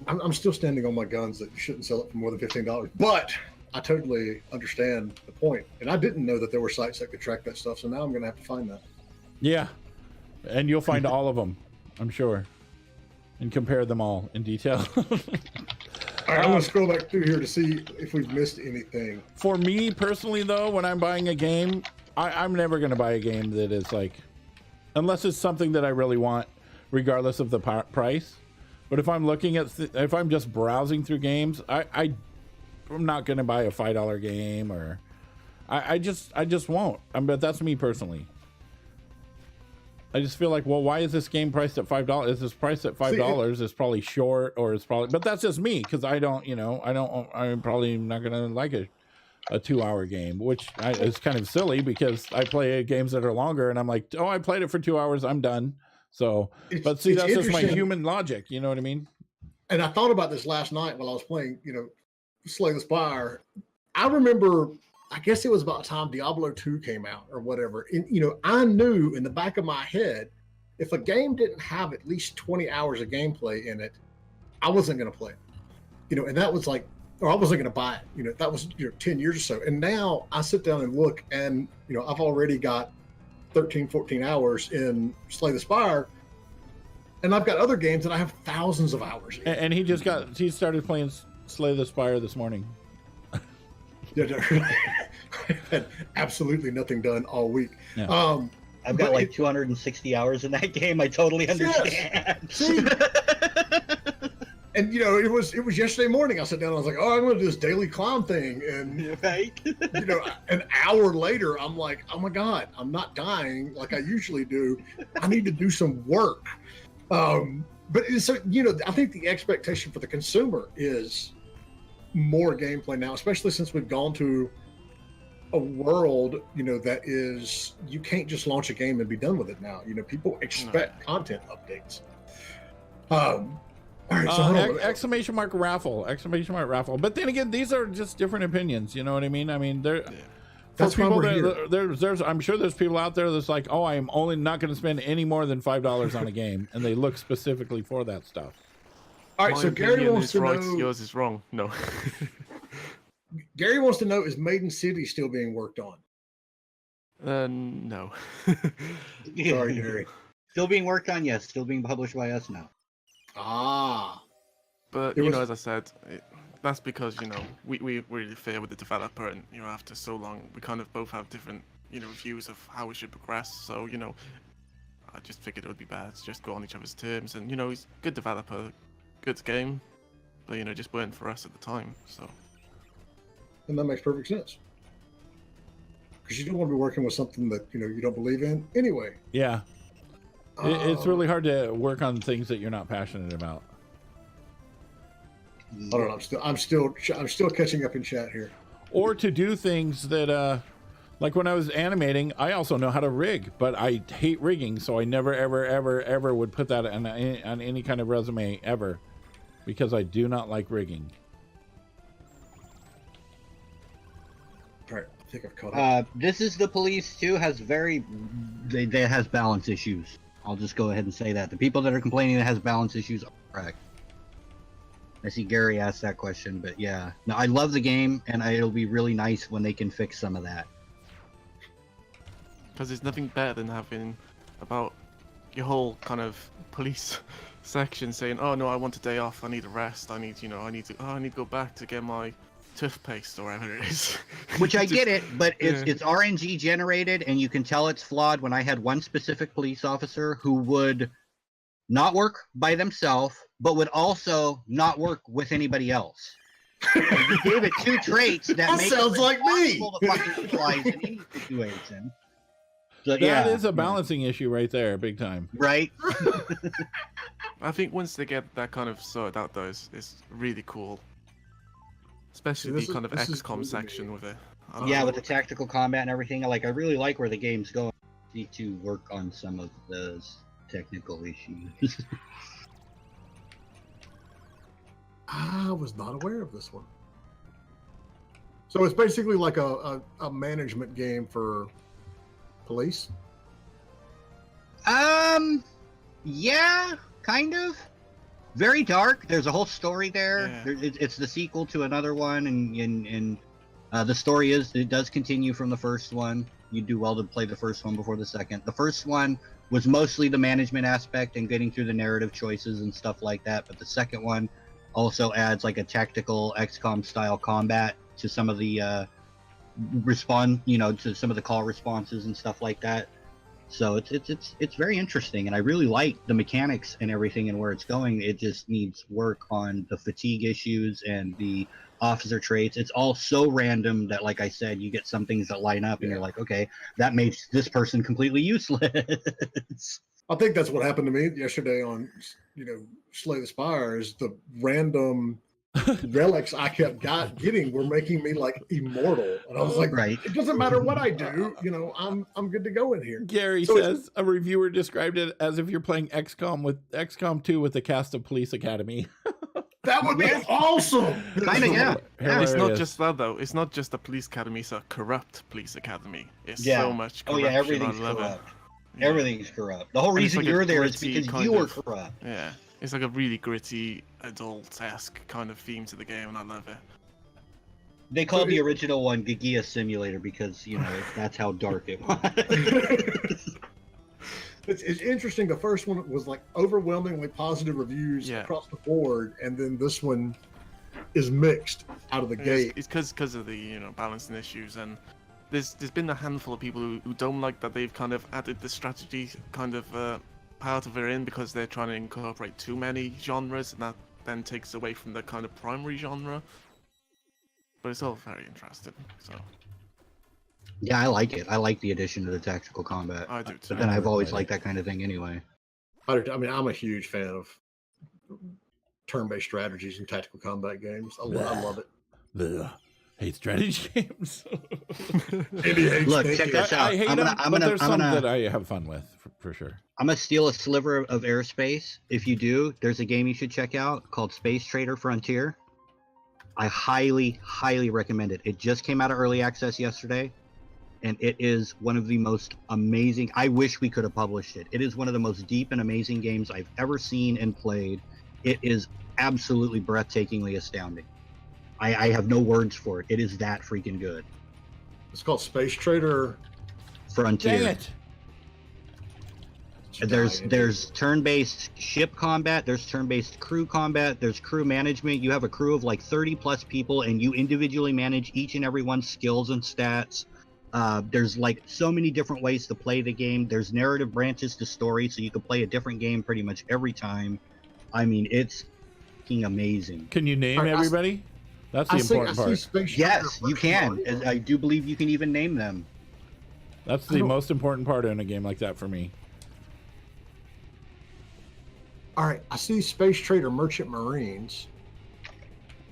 [SPEAKER 2] I'm still standing on my guns that you shouldn't sell it for more than $15. But I totally understand the point, and I didn't know that there were sites that could track that stuff. So now I'm going to have to find that.
[SPEAKER 1] Yeah, and you'll find all of them, I'm sure, and compare them all in detail.
[SPEAKER 2] All right, I'm going to scroll back through here to see if we've missed anything.
[SPEAKER 1] For me personally, though, when I'm buying a game, I'm never going to buy a game that is like, unless it's something that I really want, regardless of the price. But if I'm looking at, if I'm just browsing through games, I'm not going to buy a $5 game, or I just won't. But that's me personally. I just feel like, well, why is this game priced at $5? Is this priced at $5? It's probably short, or it's probably, but that's just me, because I'm probably not going to like a 2-hour game, which is kind of silly because I play games that are longer, and I'm like, oh, I played it for 2 hours, I'm done. So, but see, that's just my human logic. You know what I mean?
[SPEAKER 2] And I thought about this last night while I was playing, Slay the Spire. I remember, I guess it was about the time Diablo 2 came out or whatever. And, I knew in the back of my head, if a game didn't have at least 20 hours of gameplay in it, I wasn't going to play it. And that was like, or I wasn't going to buy it. That was 10 years or so. And now I sit down and look, and I've already got 13, 14 hours in Slay the Spire, and I've got other games that I have thousands of hours in.
[SPEAKER 1] And he started playing Slay the Spire this morning.
[SPEAKER 2] I've had absolutely nothing done all week.
[SPEAKER 1] Yeah.
[SPEAKER 3] I've got like 260 hours in that game. I totally understand.
[SPEAKER 2] Yes. See? And it was yesterday morning. I sat down and I was like, oh, I'm going to do this daily clown thing. And
[SPEAKER 3] right?
[SPEAKER 2] An hour later, I'm like, oh my God, I'm not dying like I usually do. I need to do some work. But so, I think the expectation for the consumer is more gameplay now, especially since we've gone to a world, that is, you can't just launch a game and be done with it now. People expect content updates. All right, so
[SPEAKER 1] exclamation mark raffle. But then again, these are just different opinions. You know what I mean? I mean,
[SPEAKER 2] that's
[SPEAKER 1] people
[SPEAKER 2] why we're here.
[SPEAKER 1] There's I'm sure there's people out there that's like, oh, I am only not going to spend any more than $5 on a game, and they look specifically for that stuff.
[SPEAKER 2] All right, so Gary wants to know.
[SPEAKER 4] Yours is wrong. No.
[SPEAKER 2] Gary wants to know: is Maiden City still being worked on?
[SPEAKER 4] No.
[SPEAKER 2] Sorry, Gary.
[SPEAKER 3] Still being worked on, yes. Still being published by us now.
[SPEAKER 2] Ah.
[SPEAKER 4] But as I said, that's because we're really fair with the developer, and after so long, we kind of both have different views of how we should progress. So I just figured it would be bad to just go on each other's terms, and he's a good developer, good game, but just weren't for us at the time. So.
[SPEAKER 2] And that makes perfect sense. Because you don't want to be working with something that you don't believe in anyway.
[SPEAKER 1] Yeah. It's really hard to work on things that you're not passionate about.
[SPEAKER 2] I don't know. I'm still catching up in chat here.
[SPEAKER 1] Or to do things that, like when I was animating, I also know how to rig, but I hate rigging, so I never, ever, ever, ever would put that on any kind of resume ever, because I do not like rigging.
[SPEAKER 2] All right, I think I've caught up.
[SPEAKER 3] This Is the Police too has that has balance issues. I'll just go ahead and say that. The people that are complaining that has balance issues are correct. I see Gary asked that question, but yeah. No, I love the game, and it'll be really nice when they can fix some of that.
[SPEAKER 4] Because there's nothing better than having about your whole kind of police section saying, oh no, I want a day off, I need a rest, I need to go back to get my toothpaste or whatever it is.
[SPEAKER 3] Which I get it, but it's RNG generated, and you can tell it's flawed. When I had one specific police officer who would not work by themselves, but would also not work with anybody else. You gave it two traits that make
[SPEAKER 2] sounds
[SPEAKER 3] it
[SPEAKER 2] like me.
[SPEAKER 3] to fucking utilize in any situation. So,
[SPEAKER 1] that is a balancing issue right there, big time.
[SPEAKER 3] Right?
[SPEAKER 4] I think once they get that kind of sorted out, though, it's really cool. Especially the kind of XCOM section with it.
[SPEAKER 3] Yeah, with the tactical combat and everything. I really like where the game's going. Need to work on some of those technical issues.
[SPEAKER 2] I was not aware of this one. So it's basically like a management game for police?
[SPEAKER 3] Yeah. kind of. Very dark. There's a whole story there.
[SPEAKER 4] Yeah.
[SPEAKER 3] It's the sequel to another one, and the story it does continue from the first one. You do well to play the first one before the second. The first one was mostly the management aspect and getting through the narrative choices and stuff like that, but the second one also adds like a tactical XCOM style combat to some of the to some of the call responses and stuff like that. So it's very interesting, and I really like the mechanics and everything and where it's going. It just needs work on the fatigue issues and the officer traits. It's all so random that, like I said, you get some things that line up, and you're like, okay, that makes this person completely useless.
[SPEAKER 2] I think that's what happened to me yesterday on, Slay the Spire. Is the random relics I kept getting were making me like immortal, and I was like,
[SPEAKER 3] Right.
[SPEAKER 2] it doesn't matter what I do, I'm good to go in here.
[SPEAKER 1] Gary
[SPEAKER 2] So
[SPEAKER 1] says a reviewer described it as if you're playing XCOM 2 with the cast of Police Academy.
[SPEAKER 2] That would be awesome.
[SPEAKER 3] Kind of, yeah.
[SPEAKER 4] It's not
[SPEAKER 1] Hilarious.
[SPEAKER 4] just that though. It's not just a police academy. It's a corrupt police academy. It's
[SPEAKER 3] Yeah.
[SPEAKER 4] so much
[SPEAKER 3] Oh
[SPEAKER 4] corruption.
[SPEAKER 3] yeah, everything's
[SPEAKER 4] I love
[SPEAKER 3] corrupt.
[SPEAKER 4] it. Yeah.
[SPEAKER 3] Everything's corrupt. The whole
[SPEAKER 4] And it's
[SPEAKER 3] reason
[SPEAKER 4] like a
[SPEAKER 3] you're there is
[SPEAKER 4] gritty
[SPEAKER 3] because
[SPEAKER 4] kind
[SPEAKER 3] you are
[SPEAKER 4] of-
[SPEAKER 3] corrupt.
[SPEAKER 4] Yeah, it's like a really gritty, adult-esque kind of theme to the game, and I love it.
[SPEAKER 3] They called the original one Gigia Simulator because that's how dark it was.
[SPEAKER 2] It's interesting. The first one was like overwhelmingly positive reviews
[SPEAKER 4] Yeah.
[SPEAKER 2] across the board, and then this one is mixed out of the gate.
[SPEAKER 4] It's because of the balancing issues, and there's been a handful of people who don't like that they've kind of added the strategy kind of part of it in because they're trying to incorporate too many genres, and that then takes away from the kind of primary genre. But it's all very interesting, so
[SPEAKER 3] Yeah, I like it. I like the addition to the tactical combat.
[SPEAKER 4] I do too.
[SPEAKER 3] But then I've always liked that kind of thing anyway.
[SPEAKER 2] I mean, I'm a huge fan of turn-based strategies and tactical combat games. I love it.
[SPEAKER 1] Ugh. Hate strategy games.
[SPEAKER 2] Andy hates
[SPEAKER 3] Look,
[SPEAKER 2] thank
[SPEAKER 3] check
[SPEAKER 2] you.
[SPEAKER 3] this out.
[SPEAKER 1] I hate
[SPEAKER 3] I'm
[SPEAKER 1] them,
[SPEAKER 3] gonna- I'm
[SPEAKER 1] but
[SPEAKER 3] gonna-
[SPEAKER 1] there's
[SPEAKER 3] I'm
[SPEAKER 1] some
[SPEAKER 3] gonna-
[SPEAKER 1] that I have fun with, for sure.
[SPEAKER 3] I'm gonna steal a sliver of airspace. If you do, there's a game you should check out called Space Trader Frontier. I highly, highly recommend it. It just came out of early access yesterday, and it is one of the most amazing. I wish we could have published it. It is one of the most deep and amazing games I've ever seen and played. It is absolutely breathtakingly astounding. I have no words for it. It is that freaking good.
[SPEAKER 2] It's called Space Trader.
[SPEAKER 3] Frontier.
[SPEAKER 1] Dang it.
[SPEAKER 3] There's turn-based ship combat, there's turn-based crew combat, there's crew management. You have a crew of like 30 plus people, and you individually manage each and every one's skills and stats. There's like so many different ways to play the game. There's narrative branches to story, so you can play a different game pretty much every time. I mean, it's fucking amazing.
[SPEAKER 1] Can you name
[SPEAKER 2] All right,
[SPEAKER 1] everybody? That's the important part.
[SPEAKER 2] Space Trader
[SPEAKER 3] Yes, you can.
[SPEAKER 2] Frontier.
[SPEAKER 3] I do believe you can even name them.
[SPEAKER 1] That's
[SPEAKER 2] I
[SPEAKER 1] the
[SPEAKER 2] don't-
[SPEAKER 1] most important part in a game like that for me.
[SPEAKER 2] All right, I see Space Trader Merchant Marines.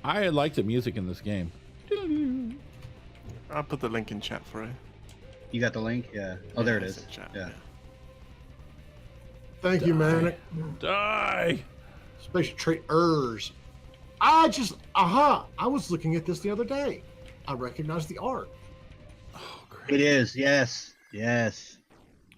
[SPEAKER 1] I like the music in this game.
[SPEAKER 4] I'll put the link in chat for it.
[SPEAKER 3] You got the link? Yeah. Oh, there it
[SPEAKER 4] It's
[SPEAKER 3] is.
[SPEAKER 4] in chat,
[SPEAKER 3] Yeah.
[SPEAKER 2] Thank you, man.
[SPEAKER 1] Die.
[SPEAKER 2] Space Traders. I was looking at this the other day. I recognized the art.
[SPEAKER 1] Oh, great.
[SPEAKER 3] It is. Yes. Yes.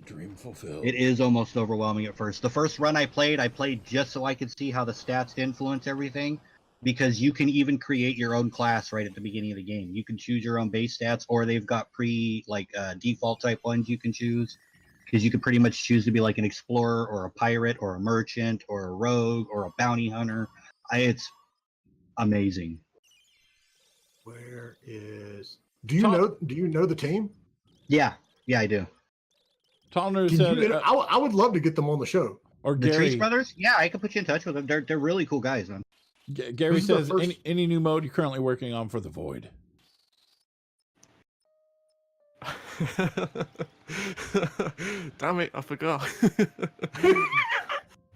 [SPEAKER 1] Dream fulfilled.
[SPEAKER 3] It is almost overwhelming at first. The first run I played just so I could see how the stats influence everything, because you can even create your own class right at the beginning of the game. You can choose your own base stats, or they've got default type ones you can choose, because you can pretty much choose to be like an explorer or a pirate or a merchant or a rogue or a bounty hunter. It's amazing.
[SPEAKER 2] Where is? Do you
[SPEAKER 1] Tom-
[SPEAKER 2] know the team?
[SPEAKER 3] Yeah, I do.
[SPEAKER 1] Tallner
[SPEAKER 2] Can
[SPEAKER 1] said,
[SPEAKER 2] you, I would love to get them on the show.
[SPEAKER 1] or
[SPEAKER 3] The
[SPEAKER 1] Gary.
[SPEAKER 3] Trees Brothers? Yeah, I can put you in touch with them. They're really cool guys, man.
[SPEAKER 1] Gary
[SPEAKER 2] This is the
[SPEAKER 1] says,
[SPEAKER 2] first-
[SPEAKER 1] any new mode you're currently working on for the Void?
[SPEAKER 4] Damn it, I forgot.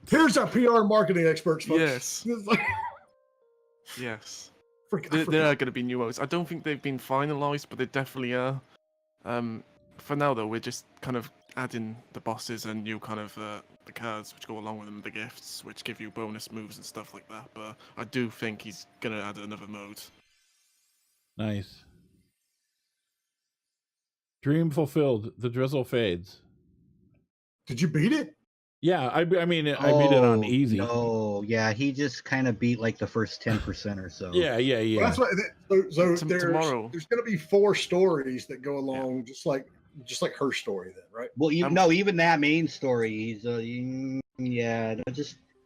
[SPEAKER 2] Here's our PR and marketing experts, folks.
[SPEAKER 4] Yes.
[SPEAKER 2] It's like-
[SPEAKER 4] Yes.
[SPEAKER 2] I
[SPEAKER 4] There
[SPEAKER 2] forgot.
[SPEAKER 4] are going to be new modes. I don't think they've been finalized, but they definitely are. For now, though, we're just kind of adding the bosses and new kind of the cards which go along with them, the gifts which give you bonus moves and stuff like that. But I do think he's going to add another mode.
[SPEAKER 1] Nice. Dream fulfilled. The drizzle fades.
[SPEAKER 2] Did you beat it?
[SPEAKER 1] Yeah, I mean, I beat it on easy.
[SPEAKER 3] No, yeah, he just kind of beat like the first 10% or so.
[SPEAKER 1] Yeah.
[SPEAKER 2] Well, that's what. So
[SPEAKER 4] Tomorrow.
[SPEAKER 2] there's going to be 4 stories that go along, just like her story, then, right?
[SPEAKER 3] Well, no, even that main story, he's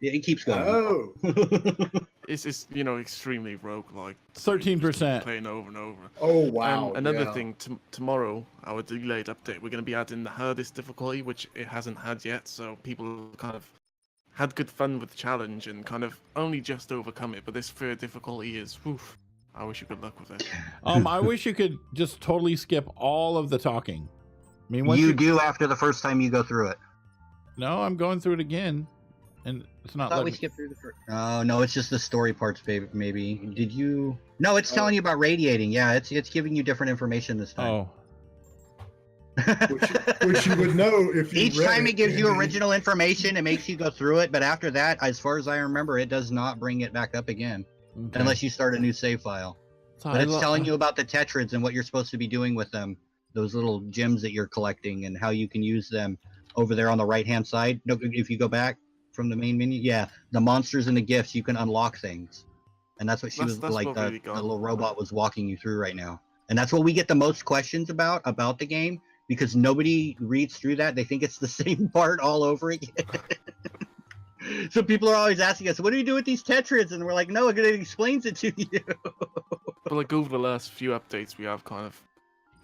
[SPEAKER 3] it keeps going.
[SPEAKER 2] Oh,
[SPEAKER 4] It's extremely roguelike.
[SPEAKER 1] 13%.
[SPEAKER 4] Playing over and over.
[SPEAKER 2] oh wow!
[SPEAKER 4] Another
[SPEAKER 2] yeah.
[SPEAKER 4] thing, tomorrow, our delayed update, we're going to be adding the hardest difficulty, which it hasn't had yet. So people kind of had good fun with the challenge and kind of only just overcome it. But this third difficulty is, oof, I wish you good luck with it.
[SPEAKER 1] I wish you could just totally skip all of the talking. I mean,
[SPEAKER 3] You do after the first time you go through it.
[SPEAKER 1] No, I'm going through it again, and it's not.
[SPEAKER 3] I thought we
[SPEAKER 1] letting...
[SPEAKER 3] skipped through the first. Oh no, it's just the story parts, baby. Maybe did you? No, it's telling you about radiating. Yeah, it's giving you different information this time.
[SPEAKER 1] Oh,
[SPEAKER 2] which you would know if you
[SPEAKER 3] Each
[SPEAKER 2] read
[SPEAKER 3] time it gives you
[SPEAKER 2] Andy.
[SPEAKER 3] original information, it makes you go through it. But after that, as far as I remember, it does not bring it back up again,
[SPEAKER 1] okay.
[SPEAKER 3] unless you start a new save file.
[SPEAKER 1] So
[SPEAKER 3] But it's telling you about the tetrads and what you're supposed to be doing with them. Those little gems that you're collecting and how you can use them over there on the right-hand side. No, if you go back from the main menu, yeah, the monsters and the gifts, you can unlock things. And that's what
[SPEAKER 4] That's
[SPEAKER 3] like
[SPEAKER 4] what
[SPEAKER 3] the
[SPEAKER 4] really got
[SPEAKER 3] little robot was walking you through right now. And that's what we get the most questions about the game, because nobody reads through that. They think it's the same part all over again. So people are always asking us, what do you do with these tetrads? And we're like, no, it explains it to you.
[SPEAKER 4] But like over the last few updates, we have kind of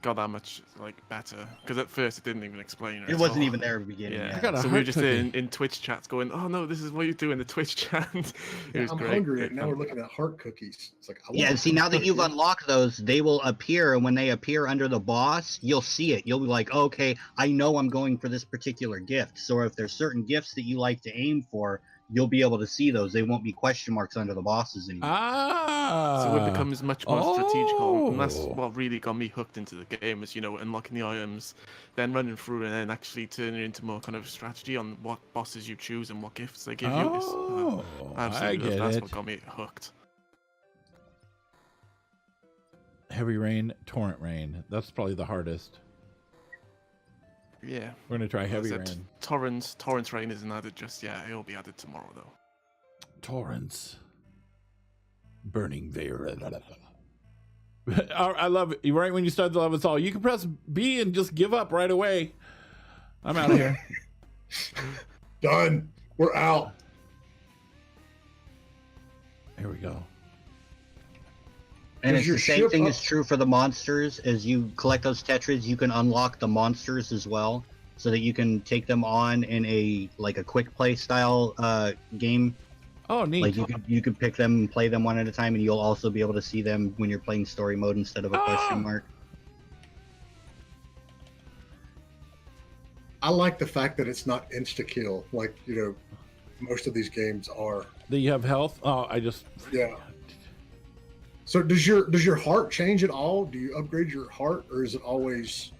[SPEAKER 4] got that much better, because at first it didn't even explain it.
[SPEAKER 3] It wasn't even there at the beginning.
[SPEAKER 4] Yeah,
[SPEAKER 1] I got a
[SPEAKER 4] so we were
[SPEAKER 1] heart
[SPEAKER 4] just
[SPEAKER 1] cookie.
[SPEAKER 4] in Twitch chats going, "Oh no, this is what you do in the Twitch chat." It was
[SPEAKER 2] I'm
[SPEAKER 4] great.
[SPEAKER 2] hungry,
[SPEAKER 4] great
[SPEAKER 2] and now
[SPEAKER 4] fun.
[SPEAKER 2] we're looking at heart cookies. It's like, I want
[SPEAKER 3] Yeah,
[SPEAKER 2] a
[SPEAKER 3] see, now
[SPEAKER 2] heart
[SPEAKER 3] that you've
[SPEAKER 2] cookie.
[SPEAKER 3] unlocked those, they will appear, and when they appear under the boss, you'll see it. You'll be like, oh, okay, I know I'm going for this particular gift. So if there's certain gifts that you like to aim for, you'll be able to see those. They won't be question marks under the bosses anymore.
[SPEAKER 4] So it becomes much more strategical, and that's
[SPEAKER 1] Oh.
[SPEAKER 4] what really got me hooked into the game. Is unlocking the items, then running through, and then actually turning it into more kind of strategy on what bosses you choose and what gifts they give you.
[SPEAKER 1] Oh, I
[SPEAKER 4] Absolutely,
[SPEAKER 1] get
[SPEAKER 4] that's
[SPEAKER 1] it.
[SPEAKER 4] what got me hooked.
[SPEAKER 1] Heavy rain, torrent rain. That's probably the hardest.
[SPEAKER 4] Yeah.
[SPEAKER 1] We're gonna try heavy
[SPEAKER 4] That's it.
[SPEAKER 1] rain.
[SPEAKER 4] Torrents rain isn't added just yet. It'll be added tomorrow though.
[SPEAKER 1] Torrents. Burning veil. I love it. Right when you start the level, it's all you can press B and just give up right away. I'm out of here.
[SPEAKER 2] Done. We're out.
[SPEAKER 1] Here we go.
[SPEAKER 3] And
[SPEAKER 2] Does
[SPEAKER 3] it's
[SPEAKER 2] your
[SPEAKER 3] the same
[SPEAKER 2] ship
[SPEAKER 3] thing
[SPEAKER 2] up-
[SPEAKER 3] is true for the monsters. As you collect those tetrads, you can unlock the monsters as well, so that you can take them on in a quick play style game.
[SPEAKER 1] Oh, neat.
[SPEAKER 3] Like you can pick them and play them one at a time, and you'll also be able to see them when you're playing story mode instead of a question mark.
[SPEAKER 2] I like the fact that it's not insta kill like most of these games are.
[SPEAKER 1] Do you have health? Oh, I just.
[SPEAKER 2] Yeah. So does your heart change at all? Do you upgrade your heart, or is it always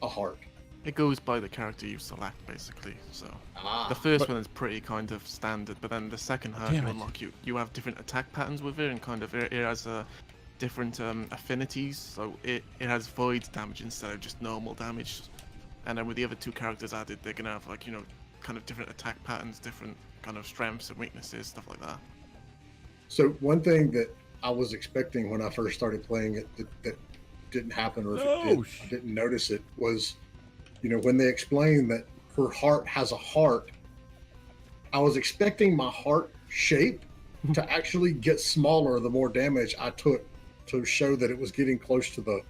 [SPEAKER 2] a heart?
[SPEAKER 4] It goes by the character you select, basically. So
[SPEAKER 2] Ah,
[SPEAKER 4] the first one is pretty kind of standard, but then the second heart
[SPEAKER 1] Damn
[SPEAKER 4] you
[SPEAKER 1] it.
[SPEAKER 4] unlock, you have different attack patterns with it, and kind of it has different affinities. So it has void damage instead of just normal damage. And then with the other two characters added, they're gonna have kind of different attack patterns, different kind of strengths and weaknesses, stuff like that.
[SPEAKER 2] So one thing that I was expecting when I first started playing it that didn't happen, or if it did, I didn't notice it, was when they explained that her heart has a heart, I was expecting my heart shape to actually get smaller the more damage I took, to show that it was getting close to the.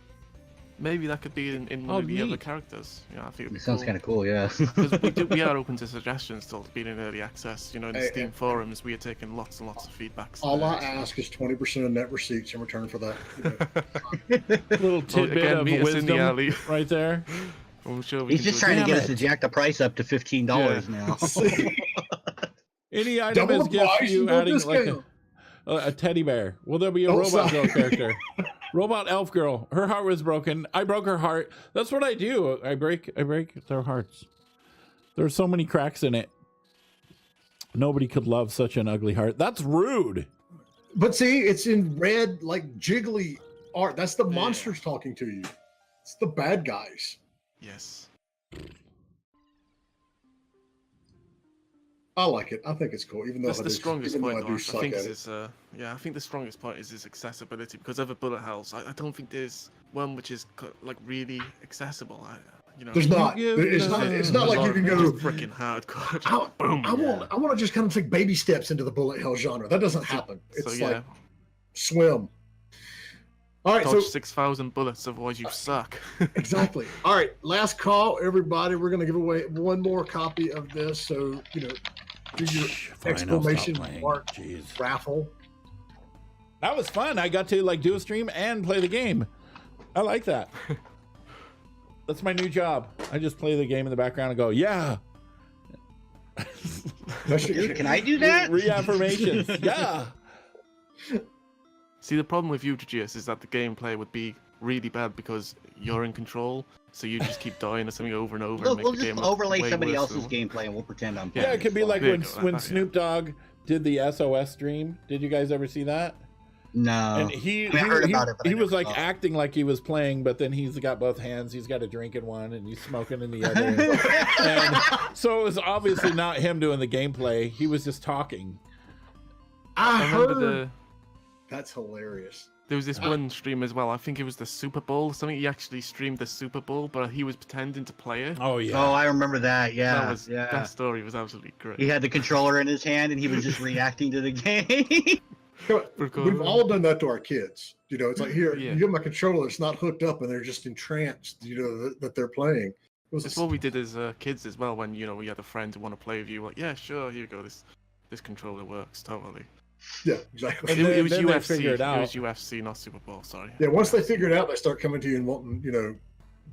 [SPEAKER 4] Maybe that could be in one
[SPEAKER 1] Oh,
[SPEAKER 4] of the other
[SPEAKER 1] neat.
[SPEAKER 4] characters. I think it'd be
[SPEAKER 3] It sounds
[SPEAKER 4] cool.
[SPEAKER 3] kind of cool, yeah.
[SPEAKER 4] Because we are open to suggestions still, being in early access. In the
[SPEAKER 2] Hey,
[SPEAKER 4] Steam forums, we are taking lots and lots of feedback.
[SPEAKER 2] All I ask is 20% of net receipts in return for that.
[SPEAKER 1] Little tidbit
[SPEAKER 4] again,
[SPEAKER 1] of
[SPEAKER 4] meet us in the
[SPEAKER 1] wisdom
[SPEAKER 4] alley.
[SPEAKER 1] right there.
[SPEAKER 4] I'm sure we
[SPEAKER 3] He's
[SPEAKER 4] can
[SPEAKER 3] just
[SPEAKER 4] do
[SPEAKER 3] trying to
[SPEAKER 1] Damn
[SPEAKER 3] get
[SPEAKER 1] it.
[SPEAKER 3] us to jack the price up to $15 now.
[SPEAKER 1] Any item
[SPEAKER 2] Double
[SPEAKER 1] is
[SPEAKER 2] the
[SPEAKER 1] gift
[SPEAKER 2] price
[SPEAKER 1] for you,
[SPEAKER 2] and no
[SPEAKER 1] adding like
[SPEAKER 2] discount.
[SPEAKER 1] a teddy bear. Will there be a
[SPEAKER 2] Oh,
[SPEAKER 1] robot
[SPEAKER 2] sorry.
[SPEAKER 1] girl character? Robot elf girl. Her heart was broken. I broke her heart. That's what I do. I break their hearts. There's so many cracks in it. Nobody could love such an ugly heart. That's rude.
[SPEAKER 2] But see, it's in red, like jiggly art. That's the monsters talking to you. It's the bad guys.
[SPEAKER 4] Yes.
[SPEAKER 2] I like it. I think it's cool, even though
[SPEAKER 4] That's
[SPEAKER 2] I
[SPEAKER 4] the
[SPEAKER 2] do,
[SPEAKER 4] strongest
[SPEAKER 2] even though
[SPEAKER 4] point,
[SPEAKER 2] I do
[SPEAKER 4] Lars. I
[SPEAKER 2] suck
[SPEAKER 4] think
[SPEAKER 2] at
[SPEAKER 4] is
[SPEAKER 2] it.
[SPEAKER 4] his, I think the strongest point is his accessibility because other bullet hells, I don't think there's one which is like really accessible.
[SPEAKER 2] There's not.
[SPEAKER 1] give
[SPEAKER 2] It's not.
[SPEAKER 1] love.
[SPEAKER 2] It's not like you can go.
[SPEAKER 4] just freaking hardcore. Just boom.
[SPEAKER 2] I want to just kind of take baby steps into the bullet hell genre. That doesn't happen.
[SPEAKER 4] So
[SPEAKER 2] It's
[SPEAKER 4] yeah,
[SPEAKER 2] like swim. All right,
[SPEAKER 4] dodge
[SPEAKER 2] so
[SPEAKER 4] 6,000 bullets, otherwise you suck.
[SPEAKER 2] exactly. All right, last call, everybody. We're going to give away one more copy of this. So do your
[SPEAKER 1] Fine, I'll stop
[SPEAKER 2] exclamation
[SPEAKER 1] playing.
[SPEAKER 2] mark
[SPEAKER 1] Jeez.
[SPEAKER 2] raffle.
[SPEAKER 1] That was fun. I got to like do a stream and play the game. I like that. That's my new job. I just play the game in the background and go, yeah.
[SPEAKER 3] Dude, can I do that?
[SPEAKER 1] Reaffirmations. Yeah.
[SPEAKER 4] See, the problem with you, GS, is that the gameplay would be really bad because you're in control, so you just keep dying to something over and over.
[SPEAKER 3] Look,
[SPEAKER 4] and make
[SPEAKER 3] we'll
[SPEAKER 4] the
[SPEAKER 3] just
[SPEAKER 4] game look
[SPEAKER 3] overlay
[SPEAKER 4] way
[SPEAKER 3] somebody
[SPEAKER 4] worse
[SPEAKER 3] else's
[SPEAKER 4] than-
[SPEAKER 3] gameplay and we'll pretend I'm
[SPEAKER 1] Yeah,
[SPEAKER 3] playing.
[SPEAKER 1] it could be like
[SPEAKER 4] There you
[SPEAKER 1] when
[SPEAKER 4] go.
[SPEAKER 1] when
[SPEAKER 4] Yeah.
[SPEAKER 1] Snoop Dogg did the SOS stream. Did you guys ever see that?
[SPEAKER 3] No.
[SPEAKER 1] And he
[SPEAKER 3] I mean, I heard about it, but I
[SPEAKER 1] he was
[SPEAKER 3] never
[SPEAKER 1] like
[SPEAKER 3] saw it.
[SPEAKER 1] acting like he was playing, but then he's got both hands. He's got a drink in one and he's smoking in the other. And so it was obviously not him doing the gameplay. He was just talking.
[SPEAKER 2] I
[SPEAKER 4] I remember
[SPEAKER 2] heard. That's hilarious.
[SPEAKER 4] there was this one stream as well. I think it was the Super Bowl. or Something he actually streamed the Super Bowl, but he was pretending to play it.
[SPEAKER 1] Oh yeah.
[SPEAKER 3] Oh, I remember that. Yeah,
[SPEAKER 4] That story was absolutely great.
[SPEAKER 3] He had the controller in his hand and he was just reacting to the game.
[SPEAKER 2] We've all done that to our kids. It's like, here,
[SPEAKER 4] Yeah.
[SPEAKER 2] you give them a controller that's not hooked up and they're just entranced, that they're playing. It was
[SPEAKER 4] It's what we did as kids as well. When we had a friend who want to play with you, like, yeah, sure, here you go. This controller works totally.
[SPEAKER 2] yeah, exactly.
[SPEAKER 1] And
[SPEAKER 4] It,
[SPEAKER 1] then-
[SPEAKER 4] it was
[SPEAKER 1] then they
[SPEAKER 4] UFC.
[SPEAKER 1] figure it out.
[SPEAKER 4] It was UFC, not Super Bowl. Sorry.
[SPEAKER 2] Yeah, once they figure it out, they start coming to you and wanting,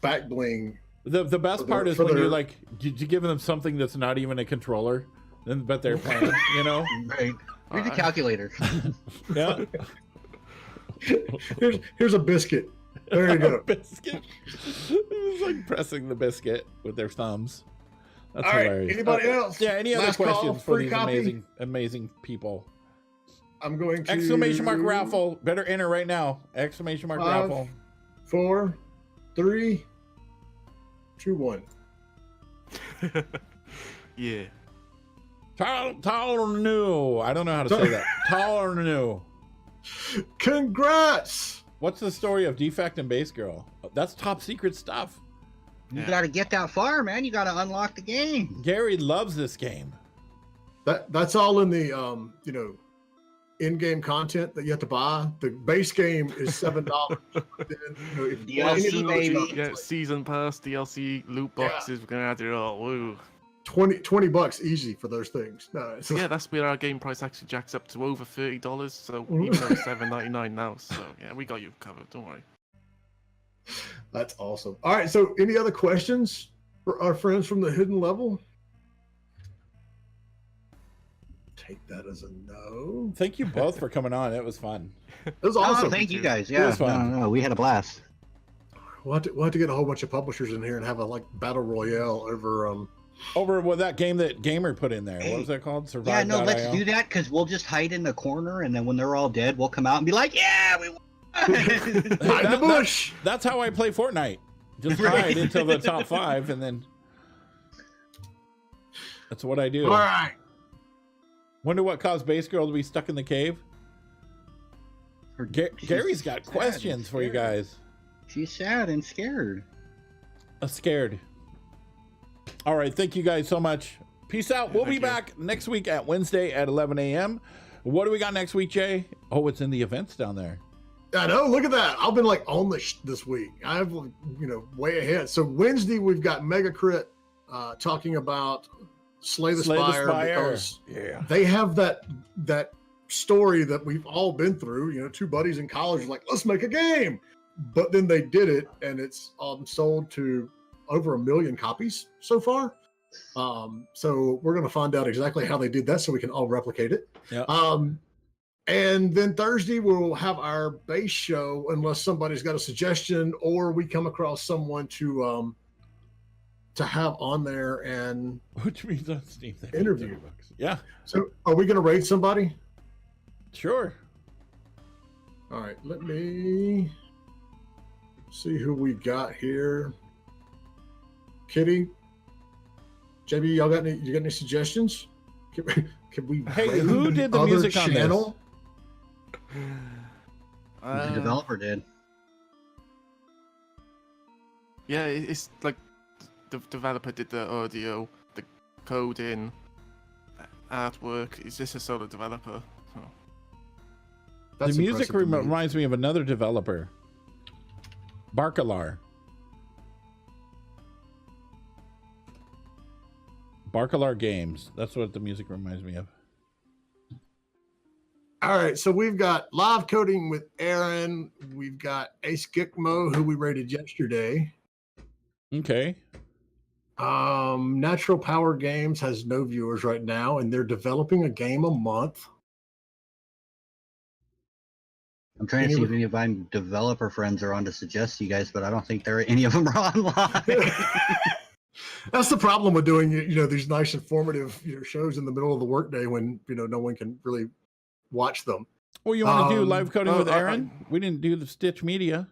[SPEAKER 2] back bling.
[SPEAKER 1] The best
[SPEAKER 2] For
[SPEAKER 1] part
[SPEAKER 2] their-
[SPEAKER 1] is
[SPEAKER 2] for
[SPEAKER 1] when you're
[SPEAKER 2] their-
[SPEAKER 1] like you give them something that's not even a controller, but they're playing.
[SPEAKER 3] Right. Read the calculator.
[SPEAKER 1] Yeah.
[SPEAKER 2] Here's a biscuit. There you go.
[SPEAKER 1] Biscuit. It was like pressing the biscuit with their thumbs. That's
[SPEAKER 2] All right.
[SPEAKER 1] hilarious.
[SPEAKER 2] Anybody else?
[SPEAKER 1] Yeah. Any other
[SPEAKER 2] Last call,
[SPEAKER 1] questions for
[SPEAKER 2] free
[SPEAKER 1] these
[SPEAKER 2] copy?
[SPEAKER 1] amazing people?
[SPEAKER 2] I'm going to
[SPEAKER 1] Exclamation mark raffle. Better enter right now. Exclamation mark
[SPEAKER 2] 5,
[SPEAKER 1] raffle.
[SPEAKER 2] 4, 3, 2, 1.
[SPEAKER 4] Yeah.
[SPEAKER 1] Tall new. I don't know how to say that. Tall new.
[SPEAKER 2] Congrats!
[SPEAKER 1] What's the story of Defect and Base Girl? That's top secret stuff.
[SPEAKER 3] You
[SPEAKER 4] Yeah.
[SPEAKER 3] got to get that far, man. You got to unlock the game.
[SPEAKER 1] Gary loves this game.
[SPEAKER 2] That's all in the in-game content that you have to buy. The base game is $7.
[SPEAKER 3] DLC, baby.
[SPEAKER 4] Yeah, season pass, DLC, loot boxes. We're gonna add it all. Woo.
[SPEAKER 2] $20 easy for those things. No, it's
[SPEAKER 4] Yeah, that's where our game price actually jacks up to over $30. So
[SPEAKER 2] Mhm.
[SPEAKER 4] even though it's $7.99 now, so yeah, we got you covered. Don't worry.
[SPEAKER 2] That's awesome. All right, so any other questions for our friends from the hidden level? Take that as a no.
[SPEAKER 1] Thank you both for coming on. It was fun.
[SPEAKER 2] It was awesome.
[SPEAKER 3] Oh, thank you guys.
[SPEAKER 1] It
[SPEAKER 3] Yeah,
[SPEAKER 1] was fun.
[SPEAKER 3] no, we had a blast.
[SPEAKER 2] We'll have to get a whole bunch of publishers in here and have a battle royale over
[SPEAKER 1] Over with that game that Gamer put in there. What was that called? Survive.
[SPEAKER 3] Yeah, no, let's do that because we'll just hide in the corner and then when they're all dead, we'll come out and be like, yeah, we won.
[SPEAKER 2] hide in the bush.
[SPEAKER 1] That's how I play Fortnite. Just hide until the top 5, and then that's what I do.
[SPEAKER 2] All right.
[SPEAKER 1] Wonder what caused Base Girl to be stuck in the cave. Gary's got
[SPEAKER 3] sad
[SPEAKER 1] questions
[SPEAKER 3] and
[SPEAKER 1] for you
[SPEAKER 3] scared.
[SPEAKER 1] guys.
[SPEAKER 3] She's sad and scared.
[SPEAKER 1] Scared. All right, thank you guys so much. Peace out. We'll be
[SPEAKER 4] thank you.
[SPEAKER 1] back next week at Wednesday at 11 a.m. What do we got next week, Jay? Oh, it's in the events down there.
[SPEAKER 2] I know. Look at that. I've been like on this week. I've way ahead. So Wednesday we've got Mega Crit talking about Slay the Spire because
[SPEAKER 1] Yeah.
[SPEAKER 2] they have that story that we've all been through. Two buddies in college are like, let's make a game, but then they did it, and it's sold to over 1 million copies so far. So we're gonna find out exactly how they did that, so we can all replicate it.
[SPEAKER 1] Yeah.
[SPEAKER 2] And then Thursday we'll have our base show, unless somebody's got a suggestion or we come across someone to have on there. And
[SPEAKER 1] Which means on Steam. they pay
[SPEAKER 2] Interview.
[SPEAKER 1] $30. Yeah,
[SPEAKER 2] so, are we gonna raid somebody?
[SPEAKER 1] sure.
[SPEAKER 2] All right, let me see who we got here. Kitty, JB, you got any suggestions? Can we
[SPEAKER 1] Hey,
[SPEAKER 2] raid
[SPEAKER 1] who did the
[SPEAKER 2] other
[SPEAKER 1] music on this?
[SPEAKER 2] channel?
[SPEAKER 3] The developer did.
[SPEAKER 4] Yeah, it's like the developer did the audio, the coding, artwork. Is this a solo developer? So.
[SPEAKER 2] That's
[SPEAKER 1] the music
[SPEAKER 2] impressive to me.
[SPEAKER 1] reminds me of another developer, Barcalar. Barcalar Games. That's what the music reminds me of.
[SPEAKER 2] All right, so we've got live coding with Aaron. We've got Ace Gikmo, who we rated yesterday.
[SPEAKER 1] Okay.
[SPEAKER 2] Natural Power Games has no viewers right now, and they're developing a game a month.
[SPEAKER 3] I'm trying to see if any of my developer friends are on to suggest to you guys, but I don't think any of them are online.
[SPEAKER 2] That's the problem with doing these nice informative shows in the middle of the workday when no one can really watch them.
[SPEAKER 1] Well, you want to do live coding with
[SPEAKER 4] I-
[SPEAKER 1] Aaron? We didn't do the Stitch Media.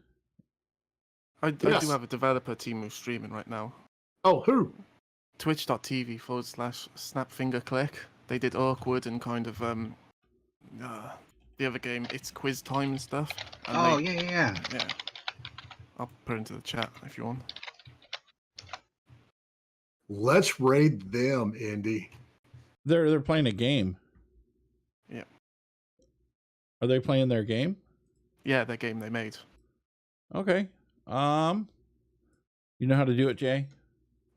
[SPEAKER 4] I
[SPEAKER 2] Yes.
[SPEAKER 4] do have a developer team who's streaming right now.
[SPEAKER 2] Oh, who?
[SPEAKER 4] Twitch.tv/snapfingerclick. They did Awkward and kind of the other game, It's Quiz Time and stuff. And
[SPEAKER 3] Yeah.
[SPEAKER 4] Yeah. I'll put it into the chat if you want.
[SPEAKER 2] Let's raid them, Indy.
[SPEAKER 1] They're playing a game.
[SPEAKER 4] Yeah.
[SPEAKER 1] Are they playing their game?
[SPEAKER 4] Yeah, their game they made.
[SPEAKER 1] Okay. You know how to do it, Jay?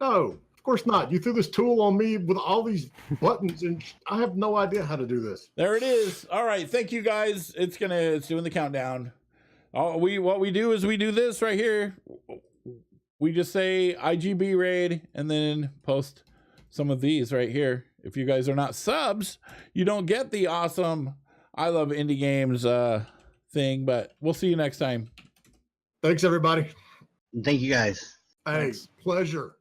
[SPEAKER 2] No, of course not. You threw this tool on me with all these buttons, and I have no idea how to do this.
[SPEAKER 1] There it is. All right. Thank you guys. It's doing the countdown. What we do is we do this right here. We just say IGB raid and then post some of these right here. If you guys are not subs, you don't get the awesome I love indie games thing, but we'll see you next time.
[SPEAKER 2] Thanks, everybody.
[SPEAKER 3] Thank you guys.
[SPEAKER 2] Hey,
[SPEAKER 4] Thanks.
[SPEAKER 2] pleasure.